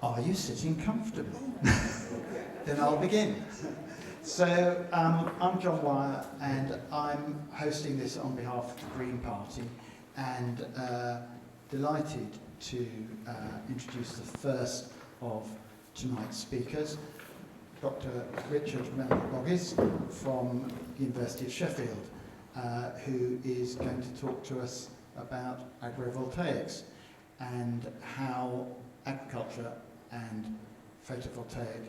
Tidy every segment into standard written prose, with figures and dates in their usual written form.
Are you sitting comfortably? Then I'll begin. So, I'm John Wire, and I'm hosting this on behalf of the Green Party, and delighted to introduce the first of tonight's speakers, Dr. Richard Randle-Boggis from the University of Sheffield, who is going to talk to us about agrivoltaics and how agriculture and photovoltaic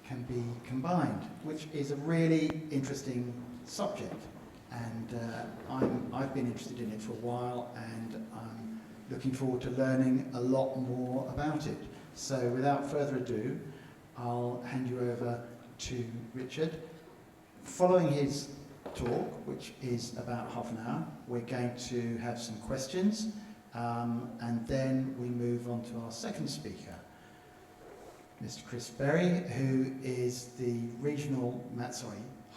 can be combined, which is a really interesting subject. And I've been interested in it for a while, and I'm looking forward to learning a lot more about it. So without further ado, I'll hand you over to Richard. Following his talk, which is about half an hour, we're going to have some questions, and then we move on to our second speaker, Mr. Chris Berry, who is the regional,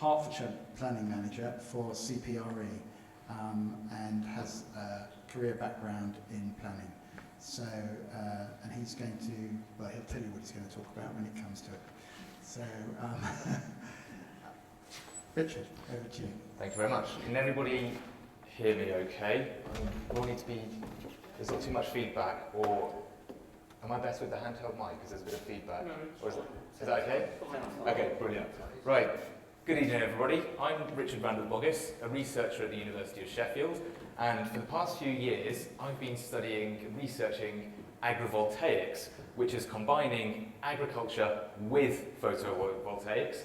Hertfordshire planning manager for CPRE, and has a career background in planning. So, and he's going to, well, he'll tell you what he's going to talk about when it comes to it. So, Richard, over to you. Thank you very much. Can everybody hear me okay? There's not too much feedback, or am I best with the handheld mic because there's a bit of feedback? No, or is that okay? Okay, brilliant. Right. Good evening, everybody. I'm Richard Randle-Boggis, a researcher at the University of Sheffield, and for the past few years, I've been studying and researching agrivoltaics, which is combining agriculture with photovoltaics,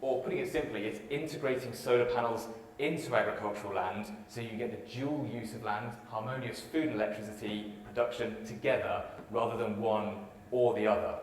or putting it simply, it's integrating solar panels into agricultural land so you get the dual use of land, harmonious food and electricity production together rather than one or the other.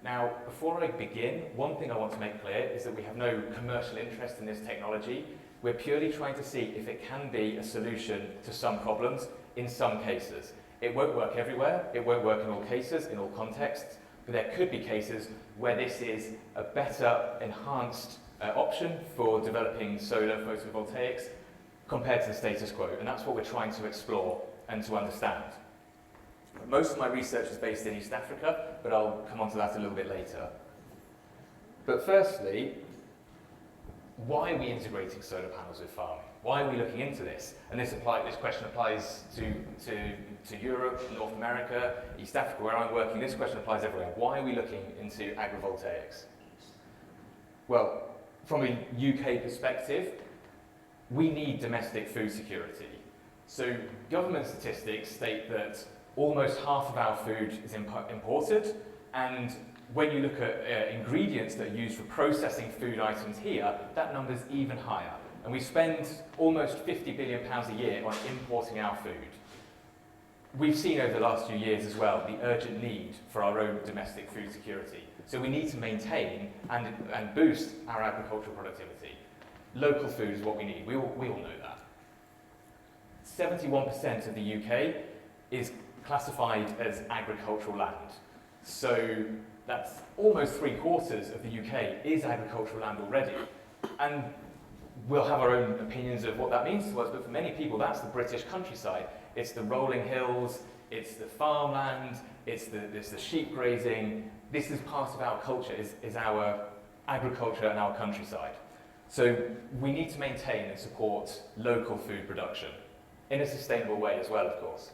Now, before I begin, one thing I want to make clear is that we have no commercial interest in this technology. We're purely trying to see if it can be a solution to some problems in some cases. It won't work everywhere, it won't work in all cases, in all contexts, but there could be cases where this is a better, enhanced option for developing solar photovoltaics compared to the status quo, and that's what we're trying to explore and to understand. Most of my research is based in East Africa, but I'll come on to that a little bit later. But firstly, why are we integrating solar panels with farming? Why are we looking into this? And this question applies to Europe, North America, East Africa, where I'm working. This question applies everywhere. Why are we looking into agrivoltaics? Well, from a UK perspective, we need domestic food security. So government statistics state that almost half of our food is imported, and when you look at ingredients that are used for processing food items here, that number's even higher. And we spend almost £50 billion a year on importing our food. We've seen over the last few years as well the urgent need for our own domestic food security. So we need to maintain and boost our agricultural productivity. Local food is what we need. We all know that. 71% of the UK is classified as agricultural land. So that's almost 3/4 of the UK is agricultural land already. And we'll have our own opinions of what that means to us, but for many people that's the British countryside. It's the rolling hills, it's the farmland, it's the sheep grazing. This is part of our culture, is our agriculture and our countryside. So we need to maintain and support local food production in a sustainable way as well, of course.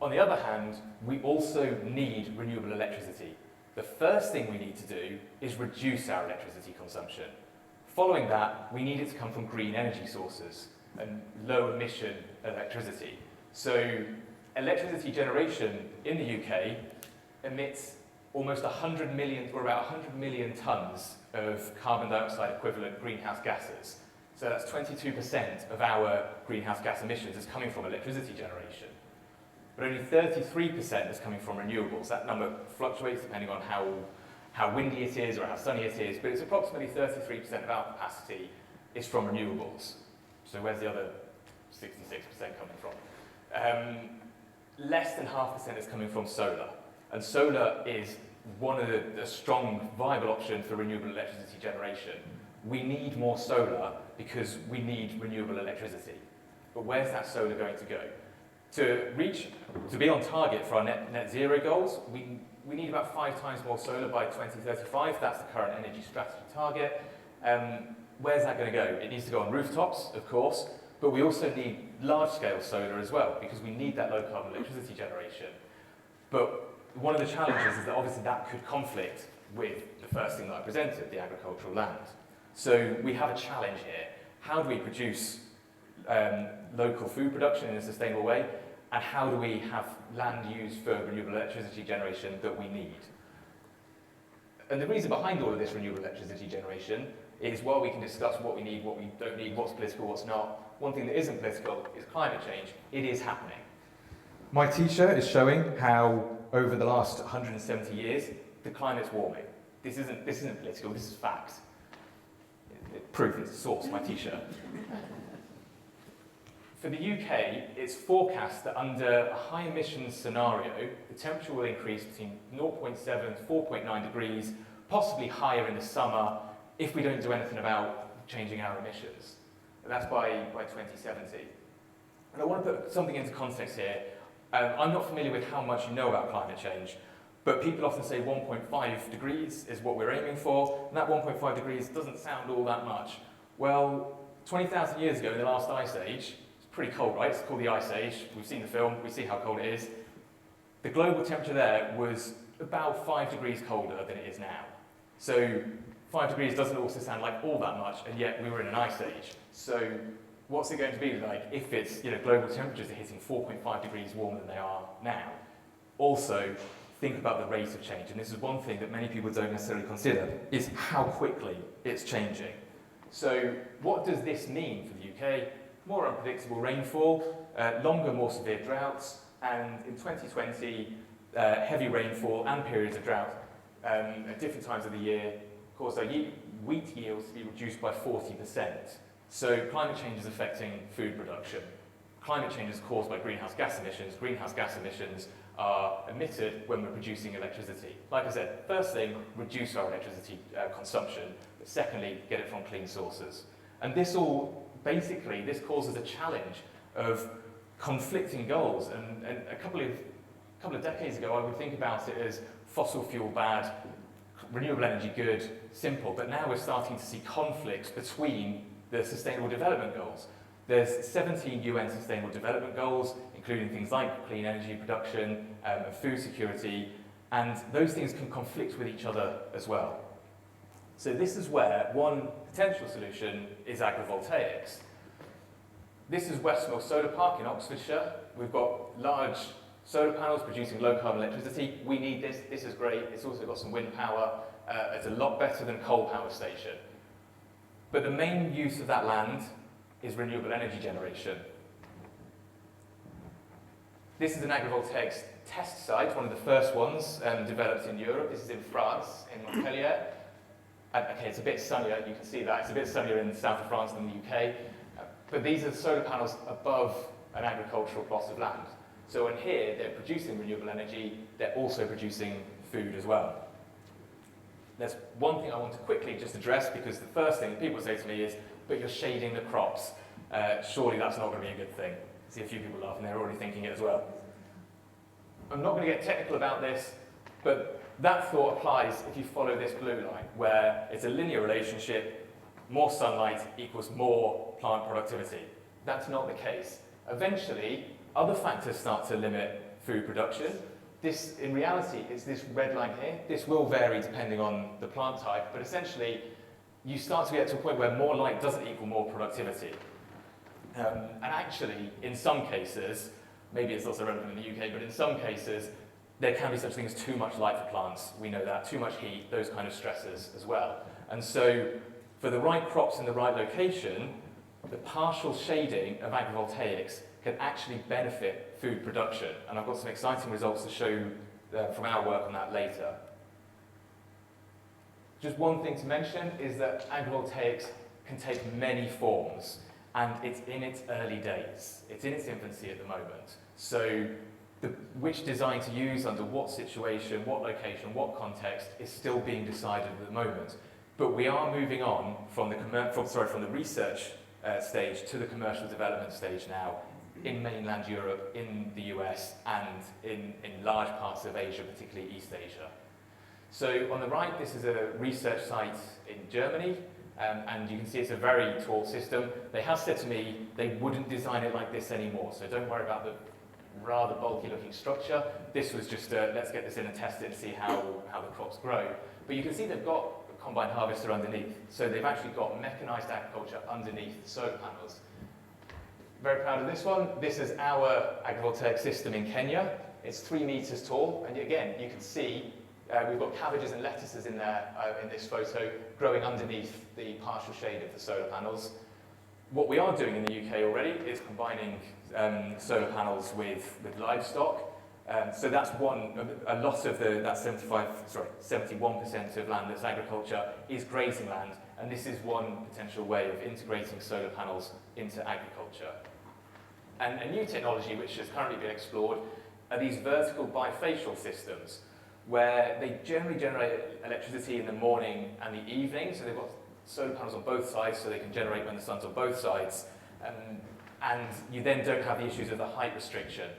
On the other hand, we also need renewable electricity. The first thing we need to do is reduce our electricity consumption. Following that, we need it to come from green energy sources and low emission electricity. So electricity generation in the UK emits almost 100 million, or about 100 million tonnes of carbon dioxide equivalent greenhouse gases. So that's 22% of our greenhouse gas emissions is coming from electricity generation. But only 33% is coming from renewables. That number fluctuates depending on how windy it is or how sunny it is, but it's approximately 33% of our capacity is from renewables. So where's the other 66% coming from? Less than 0.5% is coming from solar. And solar is one of the strong, viable options for renewable electricity generation. We need more solar because we need renewable electricity. But where's that solar going to go? To be on target for our net zero goals, we need about 5 times more solar by 2035. That's the current energy strategy target. Where's that going to go? It needs to go on rooftops, of course, but we also need large-scale solar as well, because we need that low-carbon electricity generation. But one of the challenges is that obviously that could conflict with the first thing that I presented, the agricultural land. So we have a challenge here. How do we produce local food production in a sustainable way? And how do we have land used for renewable electricity generation that we need? And the reason behind all of this renewable electricity generation is, while we can discuss what we need, what we don't need, what's political, what's not, one thing that isn't political is climate change. It is happening. My t-shirt is showing how over the last 170 years, the climate's warming. This isn't political, this is fact. Proof, it's a source, my t-shirt. For the UK, it's forecast that under a high emissions scenario, the temperature will increase between 0.7 to 4.9 degrees, possibly higher in the summer, if we don't do anything about changing our emissions. And that's by 2070. And I want to put something into context here. I'm not familiar with how much you know about climate change, but people often say 1.5 degrees is what we're aiming for, and that 1.5 degrees doesn't sound all that much. Well, 20,000 years ago in the last ice age, pretty cold, right? It's called the Ice Age. We've seen the film, we see how cold it is. The global temperature there was about 5 degrees colder than it is now. So 5 degrees doesn't also sound like all that much, and yet we were in an ice age. So what's it going to be like if it's, global temperatures are hitting 4.5 degrees warmer than they are now? Also, think about the rate of change, and this is one thing that many people don't necessarily consider, is how quickly it's changing. So what does this mean for the UK? More unpredictable rainfall, longer, more severe droughts, and in 2020, heavy rainfall and periods of drought at different times of the year caused our wheat yields to be reduced by 40%. So climate change is affecting food production. Climate change is caused by greenhouse gas emissions. Greenhouse gas emissions are emitted when we're producing electricity. Like I said, first thing, reduce our electricity consumption, but secondly, get it from clean sources. And this causes a challenge of conflicting goals. And a couple of decades ago, I would think about it as fossil fuel bad, renewable energy good, simple. But now we're starting to see conflicts between the Sustainable Development Goals. There's 17 UN Sustainable Development Goals, including things like clean energy production and food security, and those things can conflict with each other as well. So this is where one potential solution is agrivoltaics. This is Westmill Solar Park in Oxfordshire. We've got large solar panels producing low-carbon electricity. We need this. This is great. It's also got some wind power. It's a lot better than a coal power station. But the main use of that land is renewable energy generation. This is an agrivoltaics test site, one of the first ones developed in Europe. This is in France, in Montpellier. Okay, it's a bit sunnier, you can see that. It's a bit sunnier in the south of France than the UK. But these are solar panels above an agricultural plot of land. So in here, they're producing renewable energy, they're also producing food as well. There's one thing I want to quickly just address, because the first thing people say to me is, but you're shading the crops. Surely that's not going to be a good thing. I see a few people laughing, they're already thinking it as well. I'm not going to get technical about this, but that thought applies if you follow this blue line, where it's a linear relationship, more sunlight equals more plant productivity. That's not the case. Eventually, other factors start to limit food production. This, in reality, is this red line here. This will vary depending on the plant type, but essentially, you start to get to a point where more light doesn't equal more productivity. And actually, in some cases, maybe it's also relevant in the UK, but in some cases, there can be such things as too much light for plants. We know that. Too much heat, those kind of stresses as well. And so, for the right crops in the right location, the partial shading of agrivoltaics can actually benefit food production. And I've got some exciting results to show from our work on that later. Just one thing to mention is that agrivoltaics can take many forms, and it's in its early days. It's in its infancy at the moment. So which design to use, under what situation, what location, what context, is still being decided at the moment. But we are moving on from the research stage to the commercial development stage now in mainland Europe, in the US, and in large parts of Asia, particularly East Asia. So on the right, this is a research site in Germany, and you can see it's a very tall system. They have said to me they wouldn't design it like this anymore, so don't worry about the rather bulky looking structure. This was just let's get this in and test it and see how the crops grow. But you can see they've got a combine harvester underneath, so they've actually got mechanized agriculture underneath the solar panels. Very proud of this one. This is our agrivoltaic system in Kenya. It's 3 meters tall, and again, you can see we've got cabbages and lettuces in there in this photo, growing underneath the partial shade of the solar panels. What we are doing in the UK already is combining solar panels with livestock. So that's a lot of that 71% of land that's agriculture is grazing land, and this is one potential way of integrating solar panels into agriculture. And a new technology which has currently been explored are these vertical bifacial systems, where they generally generate electricity in the morning and the evening, so they've got solar panels on both sides so they can generate when the sun's on both sides, and you then don't have the issues of the height restriction.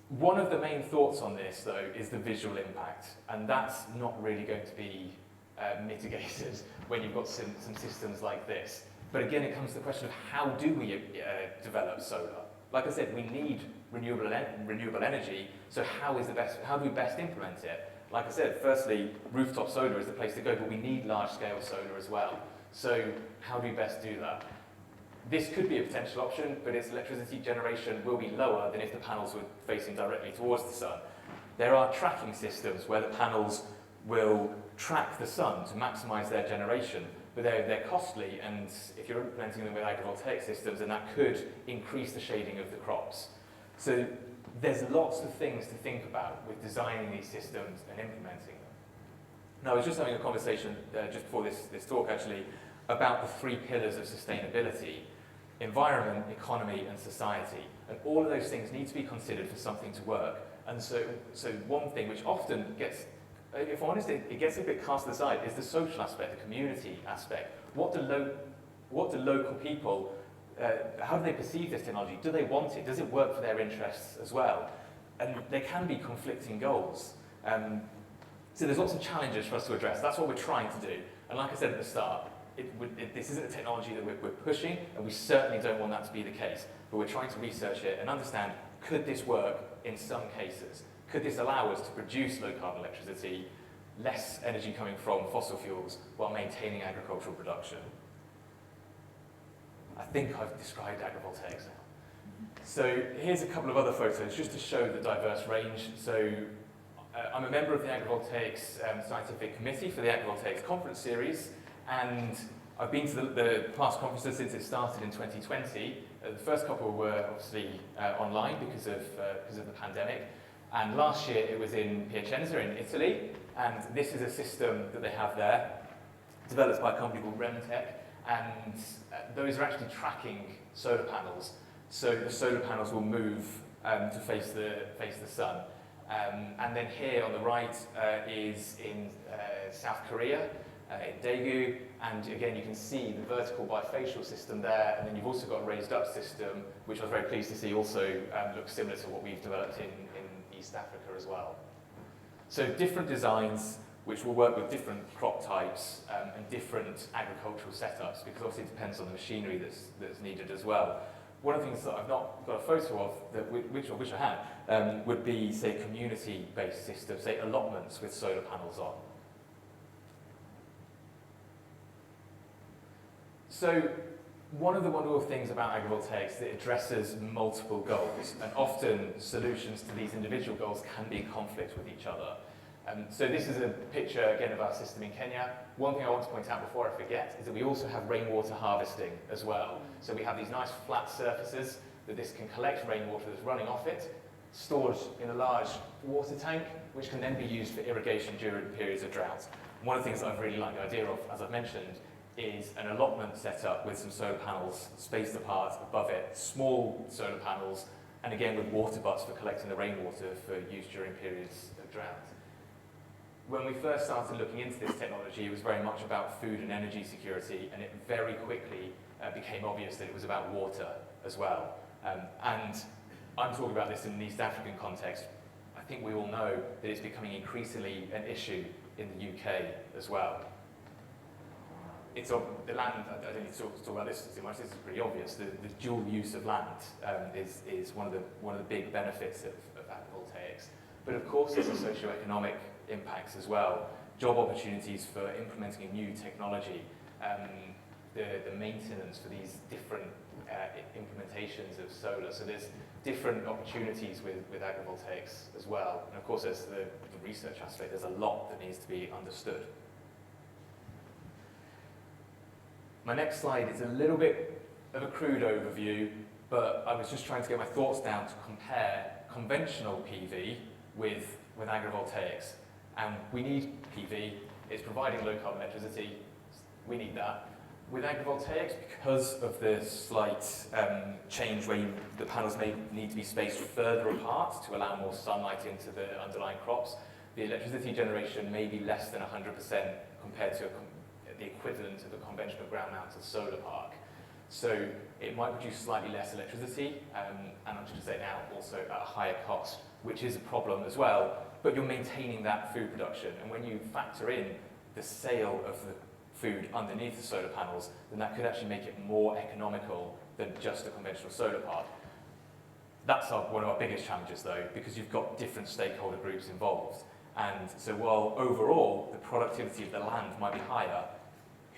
One of the main thoughts on this, though, is the visual impact, and that's not really going to be mitigated when you've got some systems like this. But again, it comes to the question of how do we develop solar? Like I said, we need renewable energy, so how do we best implement it? Like I said, firstly, rooftop solar is the place to go, but we need large-scale solar as well. So how do we best do that? This could be a potential option, but its electricity generation will be lower than if the panels were facing directly towards the sun. There are tracking systems where the panels will track the sun to maximize their generation, but they're costly, and if you're implementing them with agrivoltaic systems, then that could increase the shading of the crops. So there's lots of things to think about with designing these systems and implementing them. Now, I was just having a conversation just before this talk, actually, about the 3 pillars of sustainability: environment, economy, and society. And all of those things need to be considered for something to work. And so one thing which often gets, if I'm honest, it gets a bit cast aside, is the social aspect, the community aspect. What do local people, how do they perceive this technology? Do they want it? Does it work for their interests as well? And there can be conflicting goals. So there's lots of challenges for us to address. That's what we're trying to do. And like I said at the start, this isn't a technology that we're pushing, and we certainly don't want that to be the case. But we're trying to research it and understand, could this work in some cases? Could this allow us to produce low-carbon electricity, less energy coming from fossil fuels, while maintaining agricultural production? I think I've described agrivoltaics now. So here's a couple of other photos, just to show the diverse range. So I'm a member of the Agrivoltaics Scientific Committee for the Agrivoltaics Conference Series, and I've been to the past conferences since it started in 2020. The first couple were obviously online because of the pandemic, and last year it was in Piacenza in Italy, and this is a system that they have there, developed by a company called Remtech, and those are actually tracking solar panels. So the solar panels will move to face the sun. And then here on the right is in South Korea, in Daegu, and again you can see the vertical bifacial system there, and then you've also got a raised up system, which I was very pleased to see also looks similar to what we've developed in East Africa as well. So different designs which will work with different crop types and different agricultural setups, because obviously it depends on the machinery that's needed as well. One of the things that I've not got a photo of, which I had, would be, say, community-based systems, say allotments with solar panels on. So one of the wonderful things about agrivoltaics is that it addresses multiple goals, and often solutions to these individual goals can be in conflict with each other. So this is a picture, again, of our system in Kenya. One thing I want to point out before I forget is that we also have rainwater harvesting as well. So we have these nice flat surfaces that this can collect rainwater that's running off it, stored in a large water tank, which can then be used for irrigation during periods of drought. One of the things that I've really liked the idea of, as I've mentioned, is an allotment set up with some solar panels spaced apart above it, small solar panels, and again with water butts for collecting the rainwater for use during periods of drought. When we first started looking into this technology, it was very much about food and energy security, and it very quickly became obvious that it was about water as well. And I'm talking about this in an East African context. I think we all know that it's becoming increasingly an issue in the UK as well. It's on the land, I don't need to talk about this too much, this is pretty obvious. The dual use of land is one of the big benefits of agrivoltaics. But of course there's the socio-economic impacts as well. Job opportunities for implementing a new technology, the maintenance for these different implementations of solar. So there's different opportunities with agrivoltaics as well. And of course there's the research aspect, there's a lot that needs to be understood. My next slide is a little bit of a crude overview, but I was just trying to get my thoughts down to compare conventional PV with agrivoltaics. And we need PV, it's providing low carbon electricity, we need that. With agrivoltaics, because of the slight change where the panels may need to be spaced further apart to allow more sunlight into the underlying crops, the electricity generation may be less than 100% compared to the equivalent of a conventional ground-mounted solar park. So it might produce slightly less electricity, and I'm just going to say now, also at a higher cost, which is a problem as well, but you're maintaining that food production. And when you factor in the sale of the food underneath the solar panels, then that could actually make it more economical than just a conventional solar park. That's one of our biggest challenges though, because you've got different stakeholder groups involved. And so while overall the productivity of the land might be higher,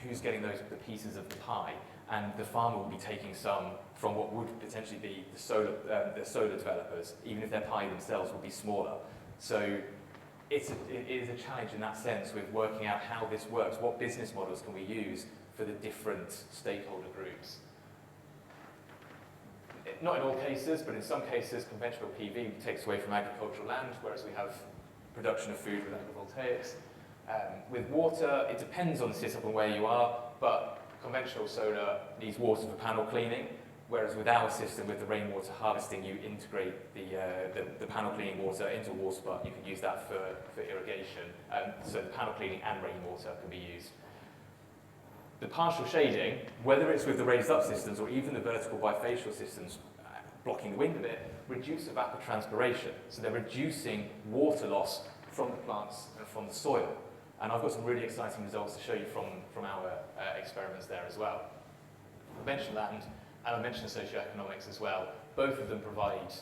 who's getting the pieces of the pie? And the farmer will be taking some from what would potentially be the solar developers, even if their pie themselves will be smaller. So it is a challenge in that sense with working out how this works. What business models can we use for the different stakeholder groups? Not in all cases, but in some cases, conventional PV takes away from agricultural land, whereas we have production of food with agrivoltaics. With water, it depends on the setup and where you are, but conventional solar needs water for panel cleaning, whereas with our system, with the rainwater harvesting, you integrate the panel cleaning water into a water butt. You can use that for irrigation. So the panel cleaning and rainwater can be used. The partial shading, whether it's with the raised up systems or even the vertical bifacial systems blocking the wind a bit, reduce evapotranspiration. So they're reducing water loss from the plants and from the soil. And I've got some really exciting results to show you from our experiments there as well. I mentioned land, and I mentioned socio-economics as well. Both of them provide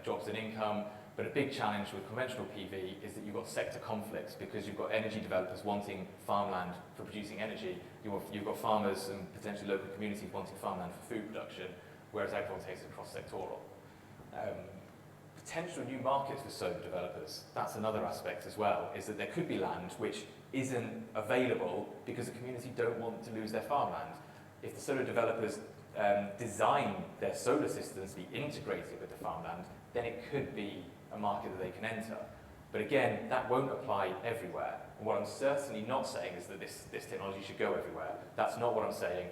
jobs and income, but a big challenge with conventional PV is that you've got sector conflicts because you've got energy developers wanting farmland for producing energy. You've got farmers and potentially local communities wanting farmland for food production, whereas agrivoltaics are cross-sectoral. Potential new markets for solar developers, that's another aspect as well, is that there could be land which isn't available because the community don't want to lose their farmland. If the solar developers design their solar systems to be integrated with the farmland, then it could be a market that they can enter. But again, that won't apply everywhere. And what I'm certainly not saying is that this technology should go everywhere. That's not what I'm saying,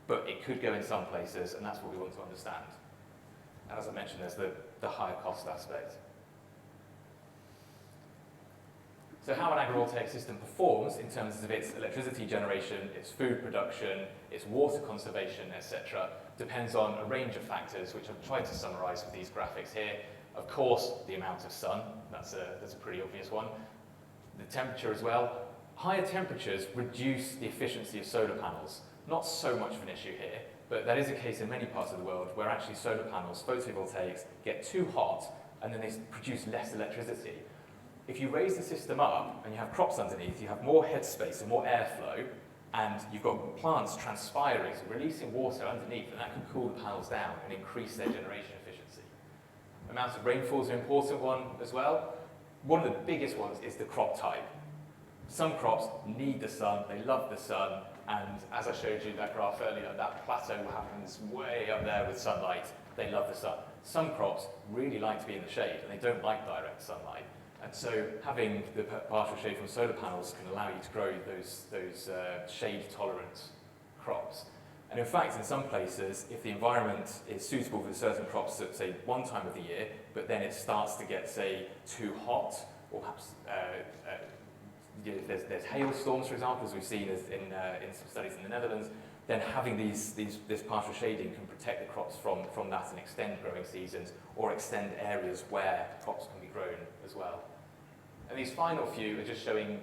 but it could go in some places, and that's what we want to understand. And as I mentioned, there's the higher cost aspect. So how an agrivoltaic system performs in terms of its electricity generation, its food production, its water conservation, etc., depends on a range of factors, which I've tried to summarize with these graphics here. Of course, the amount of sun, that's a pretty obvious one. The temperature as well. Higher temperatures reduce the efficiency of solar panels. Not so much of an issue here, but that is a case in many parts of the world where actually solar panels, photovoltaics, get too hot and then they produce less electricity. If you raise the system up and you have crops underneath, you have more headspace and more airflow, and you've got plants transpiring, so releasing water underneath, and that can cool the panels down and increase their generation efficiency. Amount of rainfall is an important one as well. One of the biggest ones is the crop type. Some crops need the sun, they love the sun, and as I showed you that graph earlier, that plateau happens way up there with sunlight. They love the sun. Some crops really like to be in the shade, and they don't like direct sunlight. And so having the partial shade from solar panels can allow you to grow those shade-tolerant crops. And in fact, in some places, if the environment is suitable for certain crops at, say, one time of the year, but then it starts to get, say, too hot, or perhaps there's hailstorms, for example, as we've seen in some studies in the Netherlands, then having this partial shading can protect the crops from that and extend growing seasons or extend areas where crops can be grown as well. And these final few are just showing,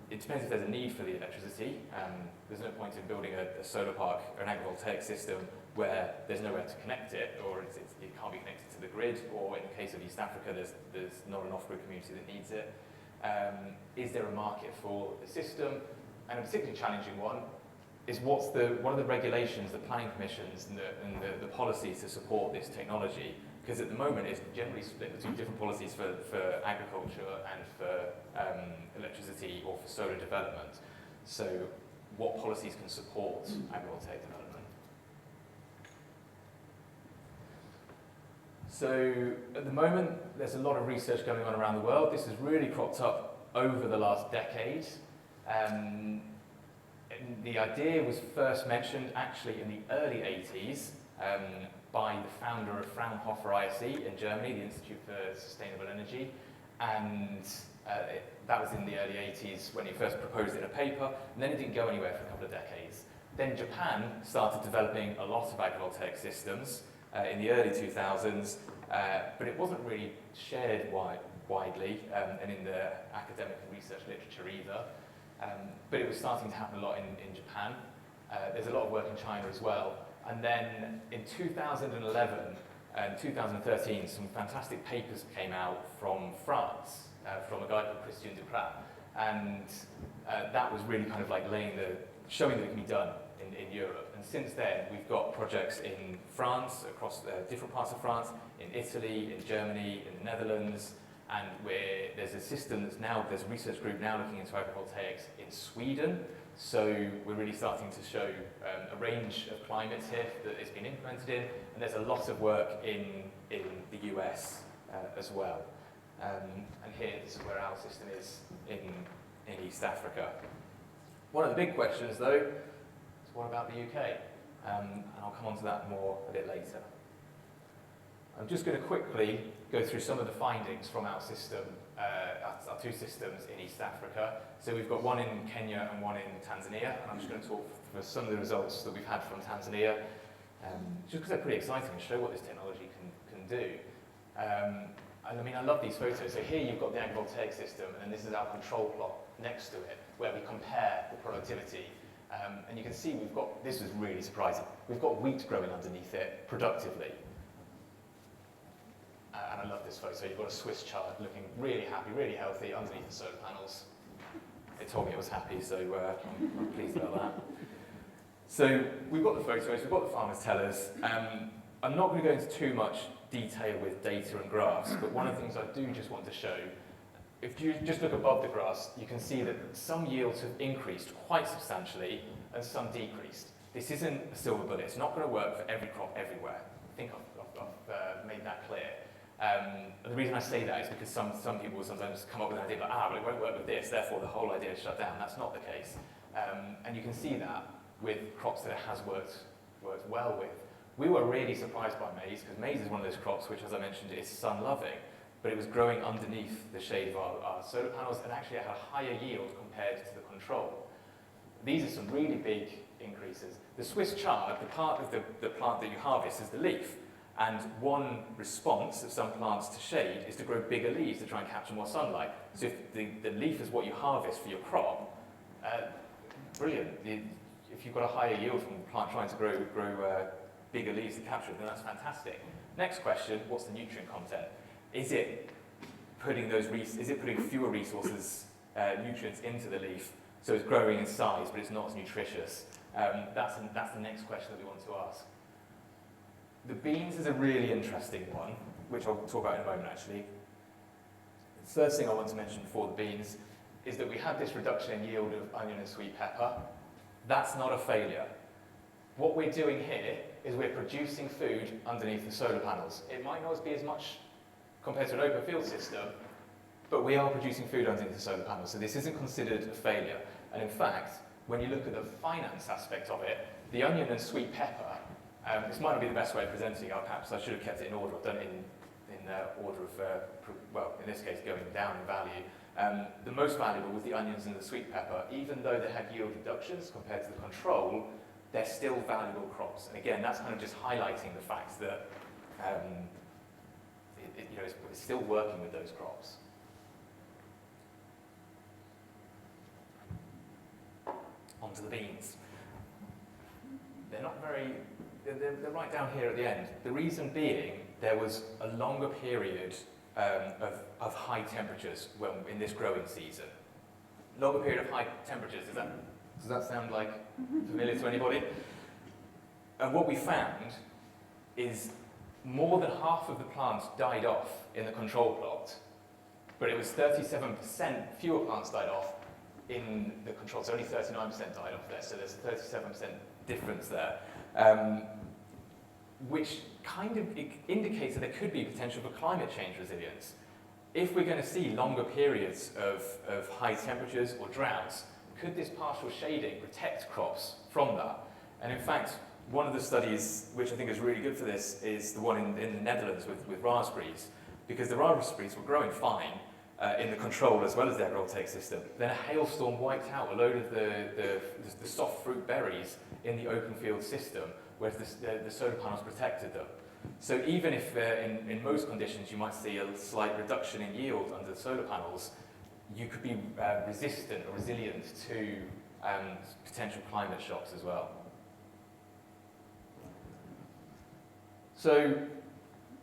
it depends if there's a need for the electricity. There's no point in building a solar park or an agrivoltaic system where there's nowhere to connect it, or it can't be connected to the grid, or in the case of East Africa, there's not an off-grid community that needs it. Is there a market for the system? And a particularly challenging one is what are the regulations, the planning permissions, and the policies to support this technology? Because at the moment it's generally split between different policies for agriculture and for electricity or for solar development. So what policies can support agrivoltaic development? So at the moment there's a lot of research going on around the world. This has really cropped up over the last decade. The idea was first mentioned actually in the early 80s by the founder of Fraunhofer ISE in Germany, the Institute for Sustainable Energy, and that was in the early 80s when he first proposed it in a paper, and then it didn't go anywhere for a couple of decades. Then Japan started developing a lot of agrivoltaic systems in the early 2000s, but it wasn't really shared widely and in the academic and research literature either. But it was starting to happen a lot in Japan. There's a lot of work in China as well. And then in 2011 and 2013, some fantastic papers came out from France, from a guy called Christian Duprat. And that was really kind of like showing that it can be done in Europe. And since then, we've got projects in France, across different parts of France, in Italy, in Germany, in the Netherlands, and there's a system there's a research group now looking into agrivoltaics in Sweden. So we're really starting to show a range of climates here that it's been implemented in, and there's a lot of work in the US as well. And here, this is where our system is in East Africa. One of the big questions, though, is what about the UK? And I'll come on to that more a bit later. I'm just going to quickly go through some of the findings from our system, our two systems in East Africa. So we've got one in Kenya and one in Tanzania, and I'm just going to talk for some of the results that we've had from Tanzania, just because they're pretty exciting and show what this technology can do. And I mean, I love these photos. So here you've got the agrivoltaic system, and this is our control plot next to it, where we compare the productivity. And you can see this was really surprising, we've got wheat growing underneath it productively. And I love this photo. You've got a Swiss chard looking really happy, really healthy underneath the solar panels. It told me it was happy, so I'm pleased about that. So we've got the photos, we've got the farmers tell us. I'm not going to go into too much detail with data and graphs, but one of the things I do just want to show, if you just look above the graphs, you can see that some yields have increased quite substantially and some decreased. This isn't a silver bullet. It's not going to work for every crop everywhere. I think I've made that clear. And the reason I say that is because some people will sometimes come up with an idea like, well, it won't work with this, therefore the whole idea is shut down. That's not the case. And you can see that with crops that it has worked well with. We were really surprised by maize, because maize is one of those crops which, as I mentioned, is sun-loving, but it was growing underneath the shade of our solar panels, and actually it had a higher yield compared to the control. These are some really big increases. The Swiss chard, the part of the plant that you harvest is the leaf. And one response of some plants to shade is to grow bigger leaves to try and capture more sunlight. So if the leaf is what you harvest for your crop, brilliant. If you've got a higher yield from the plant trying to grow bigger leaves to capture it, then that's fantastic. Next question, what's the nutrient content? Is it putting fewer resources, nutrients into the leaf, so it's growing in size, but it's not as nutritious? That's the next question that we want to ask. The beans is a really interesting one, which I'll talk about in a moment actually. The first thing I want to mention before the beans is that we had this reduction in yield of onion and sweet pepper. That's not a failure. What we're doing here is we're producing food underneath the solar panels. It might not be as much compared to an open field system, but we are producing food underneath the solar panels, so this isn't considered a failure. And in fact, when you look at the finance aspect of it, the onion and sweet pepper, this might not be the best way of presenting it. Perhaps I should have kept it in order. I've done it in order of, in this case, going down in value. The most valuable was the onions and the sweet pepper. Even though they had yield reductions compared to the control, they're still valuable crops. And again, that's kind of just highlighting the fact that it's still working with those crops. Onto the beans. They're right down here at the end. The reason being, there was a longer period of high temperatures in this growing season. Longer period of high temperatures, does that sound like familiar to anybody? And what we found is more than half of the plants died off in the control plot, but it was 37% fewer plants died off in the control, so only 39% died off there, so there's a 37% difference there, which kind of indicates that there could be potential for climate change resilience. If we're going to see longer periods of high temperatures or droughts, could this partial shading protect crops from that? And in fact, one of the studies which I think is really good for this is the one in the Netherlands with raspberries, because the raspberries were growing fine in the control as well as the agrivoltaic system. Then a hailstorm wiped out a load of the soft fruit berries in the open field system, whereas the solar panels protected them. So even if in most conditions you might see a slight reduction in yield under the solar panels, you could be resistant or resilient to potential climate shocks as well. So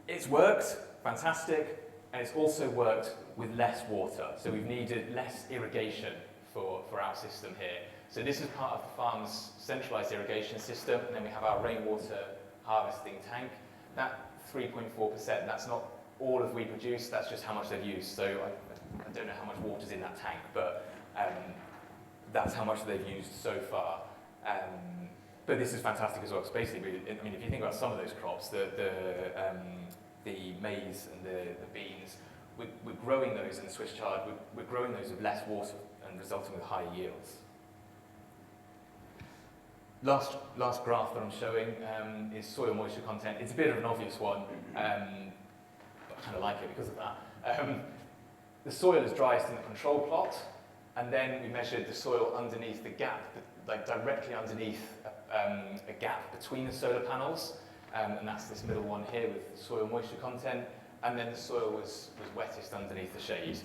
it's worked, fantastic, and it's also worked with less water. So we've needed less irrigation for our system here. So this is part of the farm's centralised irrigation system, and then we have our rainwater harvesting tank. That 3.4%, that's not all of we produce, that's just how much they've used. So I don't know how much water's in that tank, but that's how much they've used so far. But this is fantastic as well, because basically, I mean, if you think about some of those crops, the maize and the beans, we're growing those in the Swiss chard, we're growing those with less water and resulting with higher yields. Last graph that I'm showing is soil moisture content. It's a bit of an obvious one, but I kind of like it because of that. The soil is driest in the control plot, and then we measured the soil underneath the gap, like directly underneath a gap between the solar panels, and that's this middle one here with soil moisture content, and then the soil was wettest underneath the shade.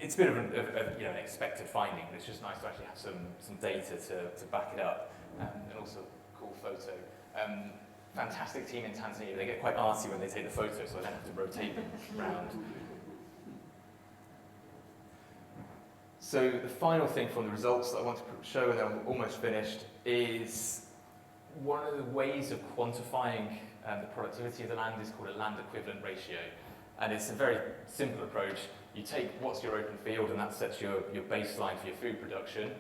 It's a bit of an expected finding, but it's just nice to actually have some data to back it up, and also a cool photo. Fantastic team in Tanzania. They get quite artsy when they take the photo, so I don't have to rotate them around. So the final thing from the results that I want to show, and then I'm almost finished, is one of the ways of quantifying the productivity of the land is called a land equivalent ratio. And it's a very simple approach. You take what's your open field, and that sets your baseline for your food production.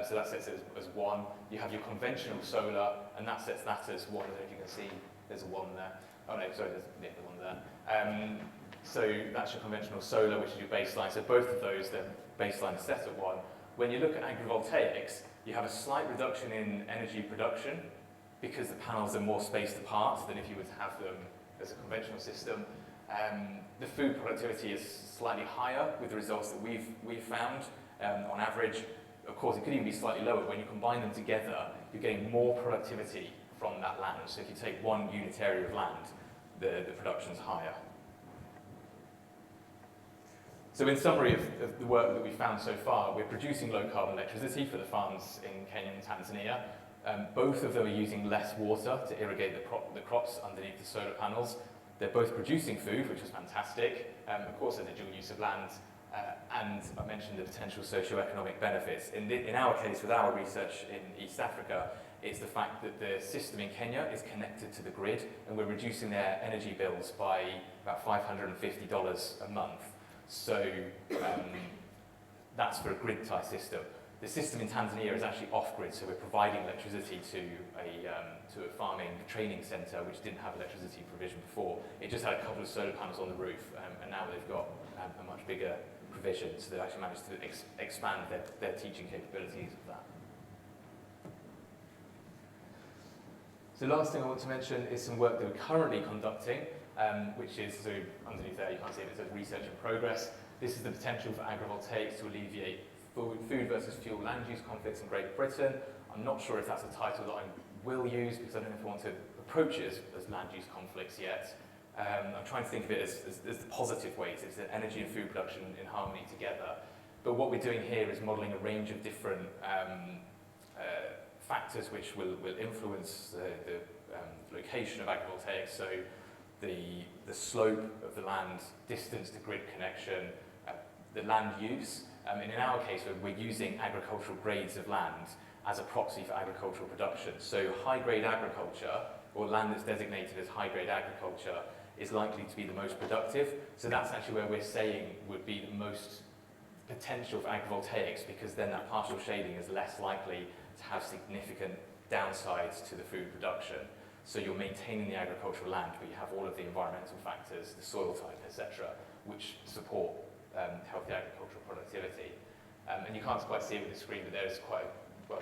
So that sets it as 1. You have your conventional solar, and that sets that as 1. I don't know if you can see, there's a 1 there. Oh no, sorry, there's the 1 there. So that's your conventional solar, which is your baseline. So both of those, their baseline is set at 1. When you look at agrivoltaics, you have a slight reduction in energy production because the panels are more spaced apart than if you were to have them as a conventional system. The food productivity is slightly higher with the results that we've found on average. Of course, it could even be slightly lower. When you combine them together, you're getting more productivity from that land. So if you take 1 unit area of land, the production's higher. So in summary of the work that we've found so far, we're producing low-carbon electricity for the farms in Kenya and Tanzania. Both of them are using less water to irrigate the crops underneath the solar panels. They're both producing food, which is fantastic. Of course, there's a dual use of land, and I mentioned the potential socio-economic benefits. In our case, with our research in East Africa, it's the fact that the system in Kenya is connected to the grid, and we're reducing their energy bills by about $550 a month. So that's for a grid-type system. The system in Tanzania is actually off-grid, so we're providing electricity to a farming training centre which didn't have electricity provision before. It just had a couple of solar panels on the roof, and now they've got a much bigger provision, so they've actually managed to expand their teaching capabilities of that. So last thing I want to mention is some work that we're currently conducting, which is, so underneath there you can't see it, it says research in progress. This is the potential for agrivoltaics to alleviate food versus fuel land use conflicts in Great Britain. I'm not sure if that's a title that I will use because I don't know if I want to approach it as land use conflicts yet. I'm trying to think of it as the positive ways. It's the energy and food production in harmony together. But what we're doing here is modelling a range of different factors which will influence the location of agrivoltaics. So the slope of the land, distance to grid connection, the land use. And in our case, we're using agricultural grades of land as a proxy for agricultural production. So high-grade agriculture, or land that's designated as high-grade agriculture, is likely to be the most productive. So that's actually where we're saying would be the most potential for agrivoltaics, because then that partial shading is less likely to have significant downsides to the food production. So you're maintaining the agricultural land, but you have all of the environmental factors, the soil type, etc., which support healthy agricultural productivity. And you can't quite see it with the screen, but there's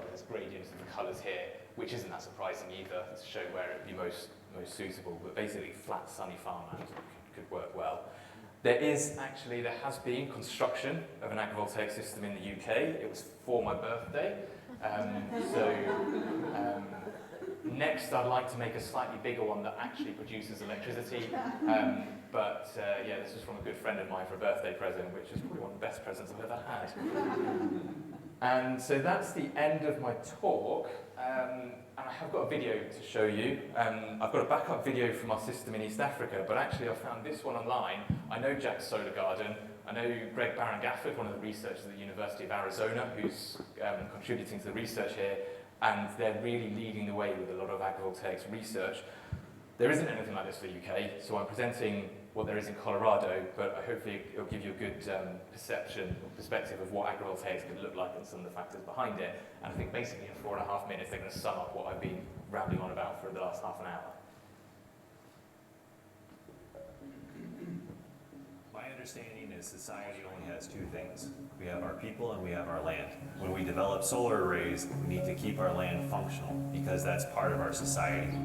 there's gradients of the colours here, which isn't that surprising either, to show where it would be most suitable. But basically, flat, sunny farmland could work well. There has been construction of an agrivoltaic system in the UK. It was for my birthday. Next, I'd like to make a slightly bigger one that actually produces electricity. Yeah, this was from a good friend of mine for a birthday present, which is probably one of the best presents I've ever had. And so that's the end of my talk. And I have got a video to show you. I've got a backup video from our system in East Africa, but actually I found this one online. I know Jack's Solar Garden. I know Greg Barron-Gafford, one of the researchers at the University of Arizona, who's contributing to the research here, and they're really leading the way with a lot of agrivoltaics research. There isn't anything like this for the UK, so I'm presenting what there is in Colorado, but hopefully it'll give you a good perspective of what agrivoltaics could look like and some of the factors behind it. And I think basically in 4.5 minutes they're going to sum up what I've been rambling on about for the last half an hour. My understanding is society only has two things. We have our people and we have our land. When we develop solar arrays, we need to keep our land functional because that's part of our society.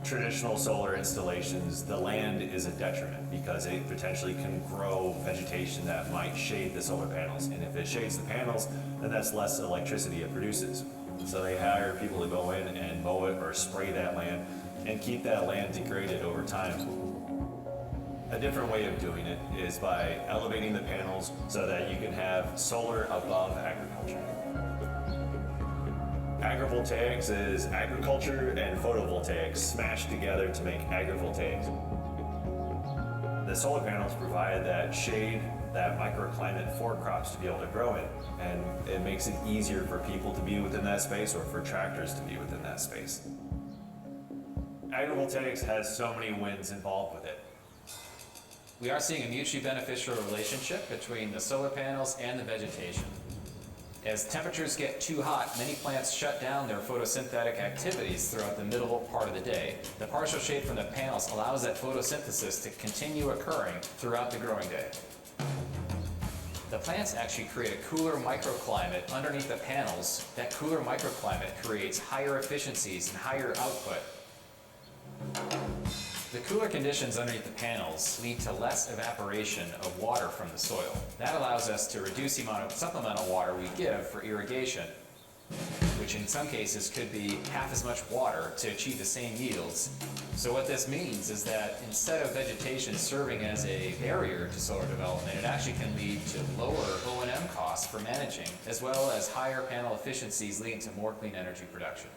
Traditional solar installations, the land is a detriment because it potentially can grow vegetation that might shade the solar panels. And if it shades the panels, then that's less electricity it produces. So they hire people to go in and mow it or spray that land and keep that land degraded over time. A different way of doing it is by elevating the panels so that you can have solar above agriculture. Agrivoltaics is agriculture and photovoltaics smashed together to make agrivoltaics. The solar panels provide that shade, that microclimate for crops to be able to grow in, and it makes it easier for people to be within that space or for tractors to be within that space. Agrivoltaics has so many wins involved with it. We are seeing a mutually beneficial relationship between the solar panels and the vegetation. As temperatures get too hot, many plants shut down their photosynthetic activities throughout the middle part of the day. The partial shade from the panels allows that photosynthesis to continue occurring throughout the growing day. The plants actually create a cooler microclimate underneath the panels. That cooler microclimate creates higher efficiencies and higher output. The cooler conditions underneath the panels lead to less evaporation of water from the soil. That allows us to reduce the amount of supplemental water we give for irrigation, which in some cases could be half as much water to achieve the same yields. So what this means is that instead of vegetation serving as a barrier to solar development, it actually can lead to lower O&M costs for managing, as well as higher panel efficiencies leading to more clean energy production.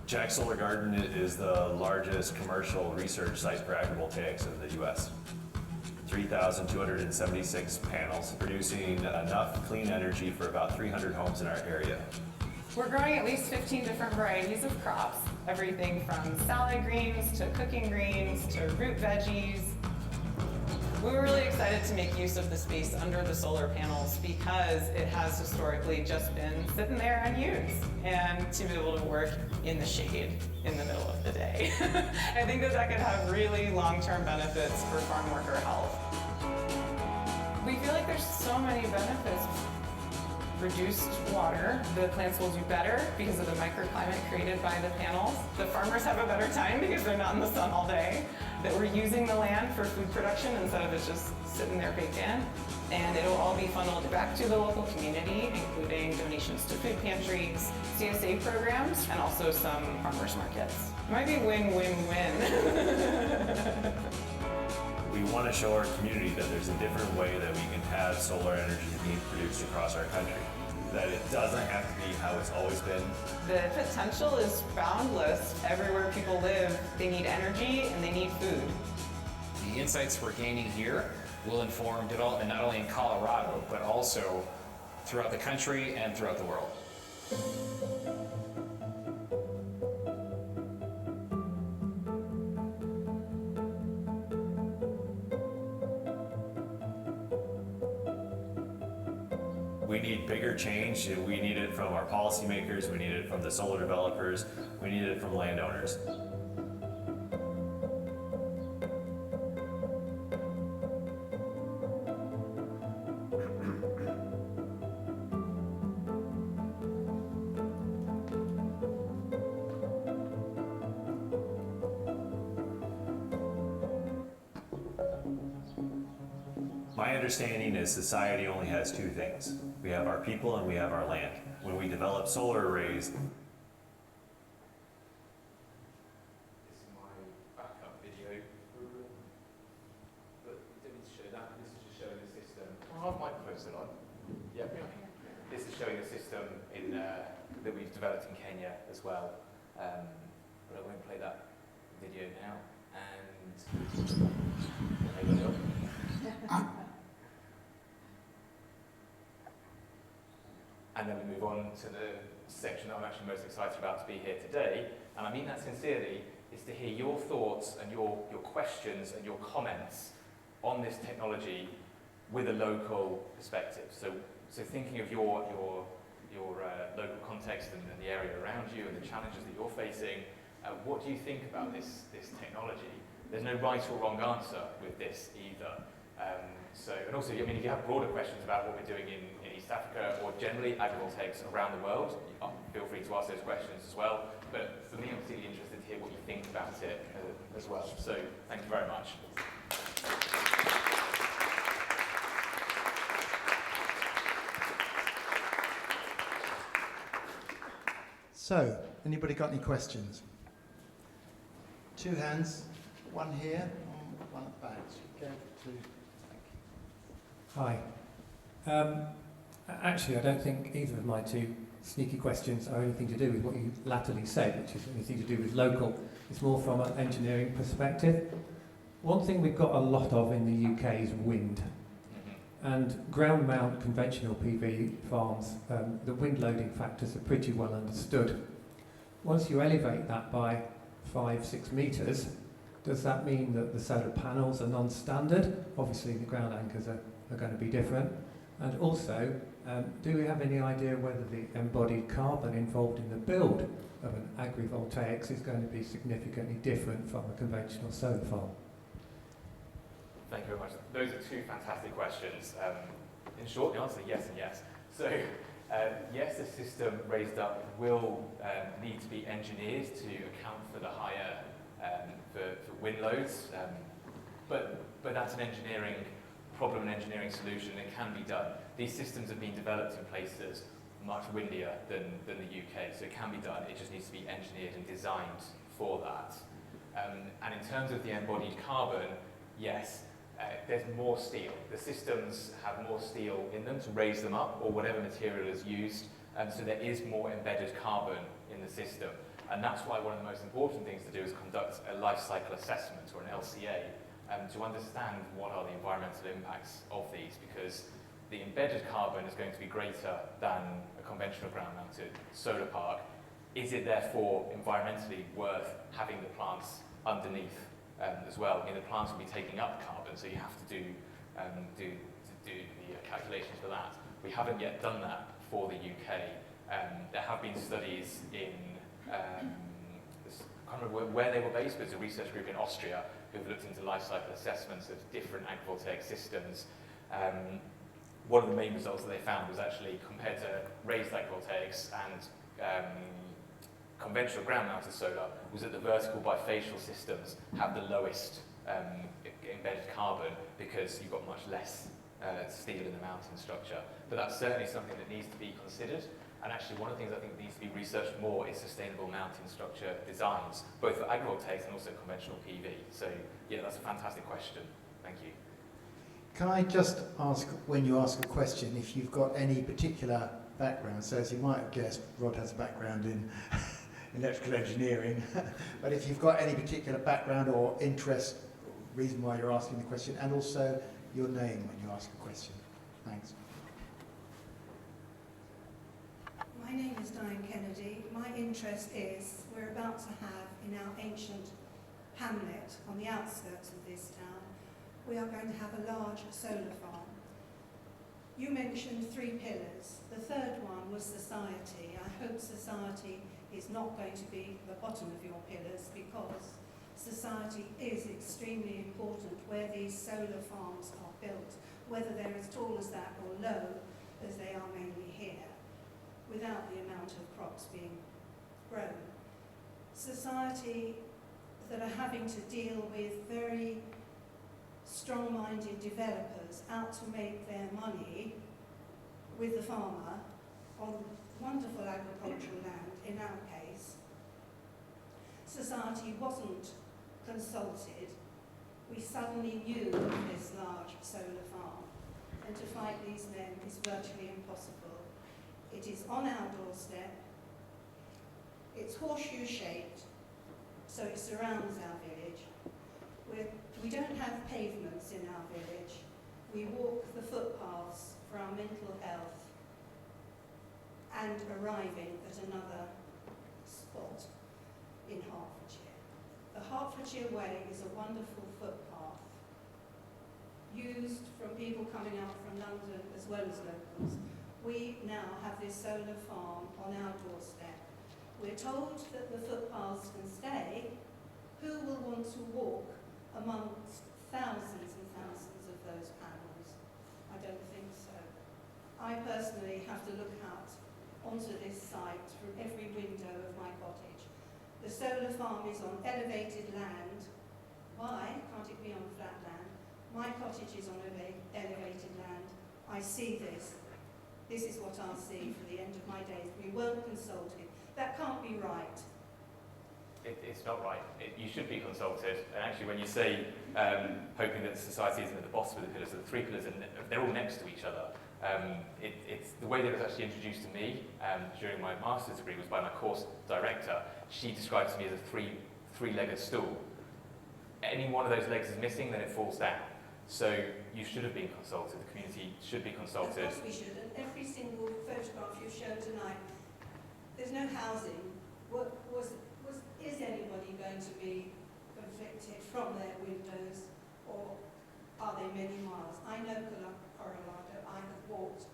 Jack's Solar Garden is the largest commercial research site for agrivoltaics in the US. 3,276 panels, producing enough clean energy for about 300 homes in our area. We're growing at least 15 different varieties of crops, everything from salad greens to cooking greens to root veggies. We were really excited to make use of the space under the solar panels because it has historically just been sitting there unused, and to be able to work in the shade in the middle of the day. I think that could have really long-term benefits for farm worker health. We feel like there's so many benefits. Reduced water, the plants will do better because of the microclimate created by the panels. The farmers have a better time because they're not in the sun all day. that we're using the land for food production instead of it just sitting there baked in. And it'll all be funneled back to the local community, including donations to food pantries, CSA programs, and also some farmers markets. It might be win-win-win. We want to show our community that there's a different way that we can have solar energy being produced across our country. That it doesn't have to be how it's always been. The potential is boundless. Everywhere people live, they need energy and they need food. The insights we're gaining here will inform development not only in Colorado, but also throughout the country and throughout the world. We need bigger change. We need it from our policymakers. We need it from the solar developers. We need it from landowners. My understanding is society only has two things. We have our people and we have our land. When we develop solar arrays, This is my backup video, but we don't need to show that. This is just showing the system. Oh, our microphone's still on. Yep. This is showing a system that we've developed in Kenya as well. But I won't play that video now. And and then we move on to the section that I'm actually most excited about to be here today, and I mean that sincerely, is to hear your thoughts and your questions and your comments on this technology with a local perspective. So thinking of your local context and the area around you and the challenges that you're facing, what do you think about this technology? There's no right or wrong answer with this either. And also, I mean, if you have broader questions about what we're doing in East Africa or generally agrivoltaics around the world, feel free to ask those questions as well. But for me, I'm particularly interested to hear what you think about it as well. So thank you very much. So, anybody got any questions? Two hands, one here, one at the back. Go to. Hi. Actually, I don't think either of my two sneaky questions are anything to do with what you latterly said, which is anything to do with local. It's more from an engineering perspective. One thing we've got a lot of in the UK is wind. And ground mount conventional PV farms, the wind loading factors are pretty well understood. Once you elevate that by 5-6 metres, does that mean that the solar panels are non-standard? Obviously the ground anchors are going to be different. And also, do we have any idea whether the embodied carbon involved in the build of an agrivoltaics is going to be significantly different from a conventional solar farm? Thank you very much. Those are two fantastic questions. In short, the answer is yes and yes. So, yes, the system raised up will need to be engineered to account for the higher for wind loads, but that's an engineering problem, an engineering solution. It can be done. These systems have been developed in places much windier than the UK, so it can be done. It just needs to be engineered and designed for that. And in terms of the embodied carbon, yes. There's more steel. The systems have more steel in them to raise them up, or whatever material is used, so there is more embedded carbon in the system. And that's why one of the most important things to do is conduct a life cycle assessment, or an LCA, to understand what are the environmental impacts of these, because the embedded carbon is going to be greater than a conventional ground-mounted solar park. Is it therefore environmentally worth having the plants underneath as well? I mean, the plants will be taking up carbon, so you have to do the calculations for that. We haven't yet done that for the UK. There have been studies in, I can't remember where they were based, but it's a research group in Austria who've looked into life cycle assessments of different agrivoltaic systems. One of the main results that they found was actually compared to raised agrivoltaics and conventional ground-mounted solar, was that the vertical bifacial systems have the lowest embedded carbon because you've got much less steel in the mountain structure. But that's certainly something that needs to be considered. And actually, one of the things I think needs to be researched more is sustainable mountain structure designs, both for agrivoltaics and also conventional PV. So, yeah, that's a fantastic question. Thank you. Can I just ask, when you ask a question, if you've got any particular background? So, as you might have guessed, Rod has a background in electrical engineering. But if you've got any particular background or interest, reason why you're asking the question, and also your name when you ask a question. Thanks. My name is Diane Kennedy. My interest is we're about to have in our ancient hamlet on the outskirts of this town, we are going to have a large solar farm. You mentioned 3 pillars. The third one was society. I hope society is not going to be the bottom of your pillars, because society is extremely important where these solar farms are built, whether they're as tall as that or low as they are mainly here, without the amount of crops being grown. Society that are having to deal with very strong-minded developers out to make their money with the farmer on wonderful agricultural land, in our case. Society wasn't consulted. We suddenly knew of this large solar farm, and to fight these men is virtually impossible. It is on our doorstep. It's horseshoe-shaped, so it surrounds our village. We don't have pavements in our village. We walk the footpaths for our mental health and arriving at another spot in Hertfordshire. The Hertfordshire Way is a wonderful footpath used from people coming out from London as well as locals. We now have this solar farm on our doorstep. We're told that the footpaths can stay. Who will want to walk amongst thousands and thousands of those panels? I don't think so. I personally have to look out onto this site from every window of my cottage. The solar farm is on elevated land. Why can't it be on flat land? My cottage is on elevated land. I see this. This is what I'll see for the end of my days. We weren't consulted. That can't be right. It's not right. You should be consulted. And actually, when you say hoping that society isn't at the bottom of the pillars, the 3 pillars, they're all next to each other. It's the way that it was actually introduced to me during my master's degree was by my course director. She described it to me as a three-legged stool. Any one of those legs is missing, then it falls down. So you should have been consulted. The community should be consulted. Of course we should. And every single photograph you've shown tonight, there's no housing. Is anybody going to be evicted from their windows, or are they many miles? I know Colorado. I have walked.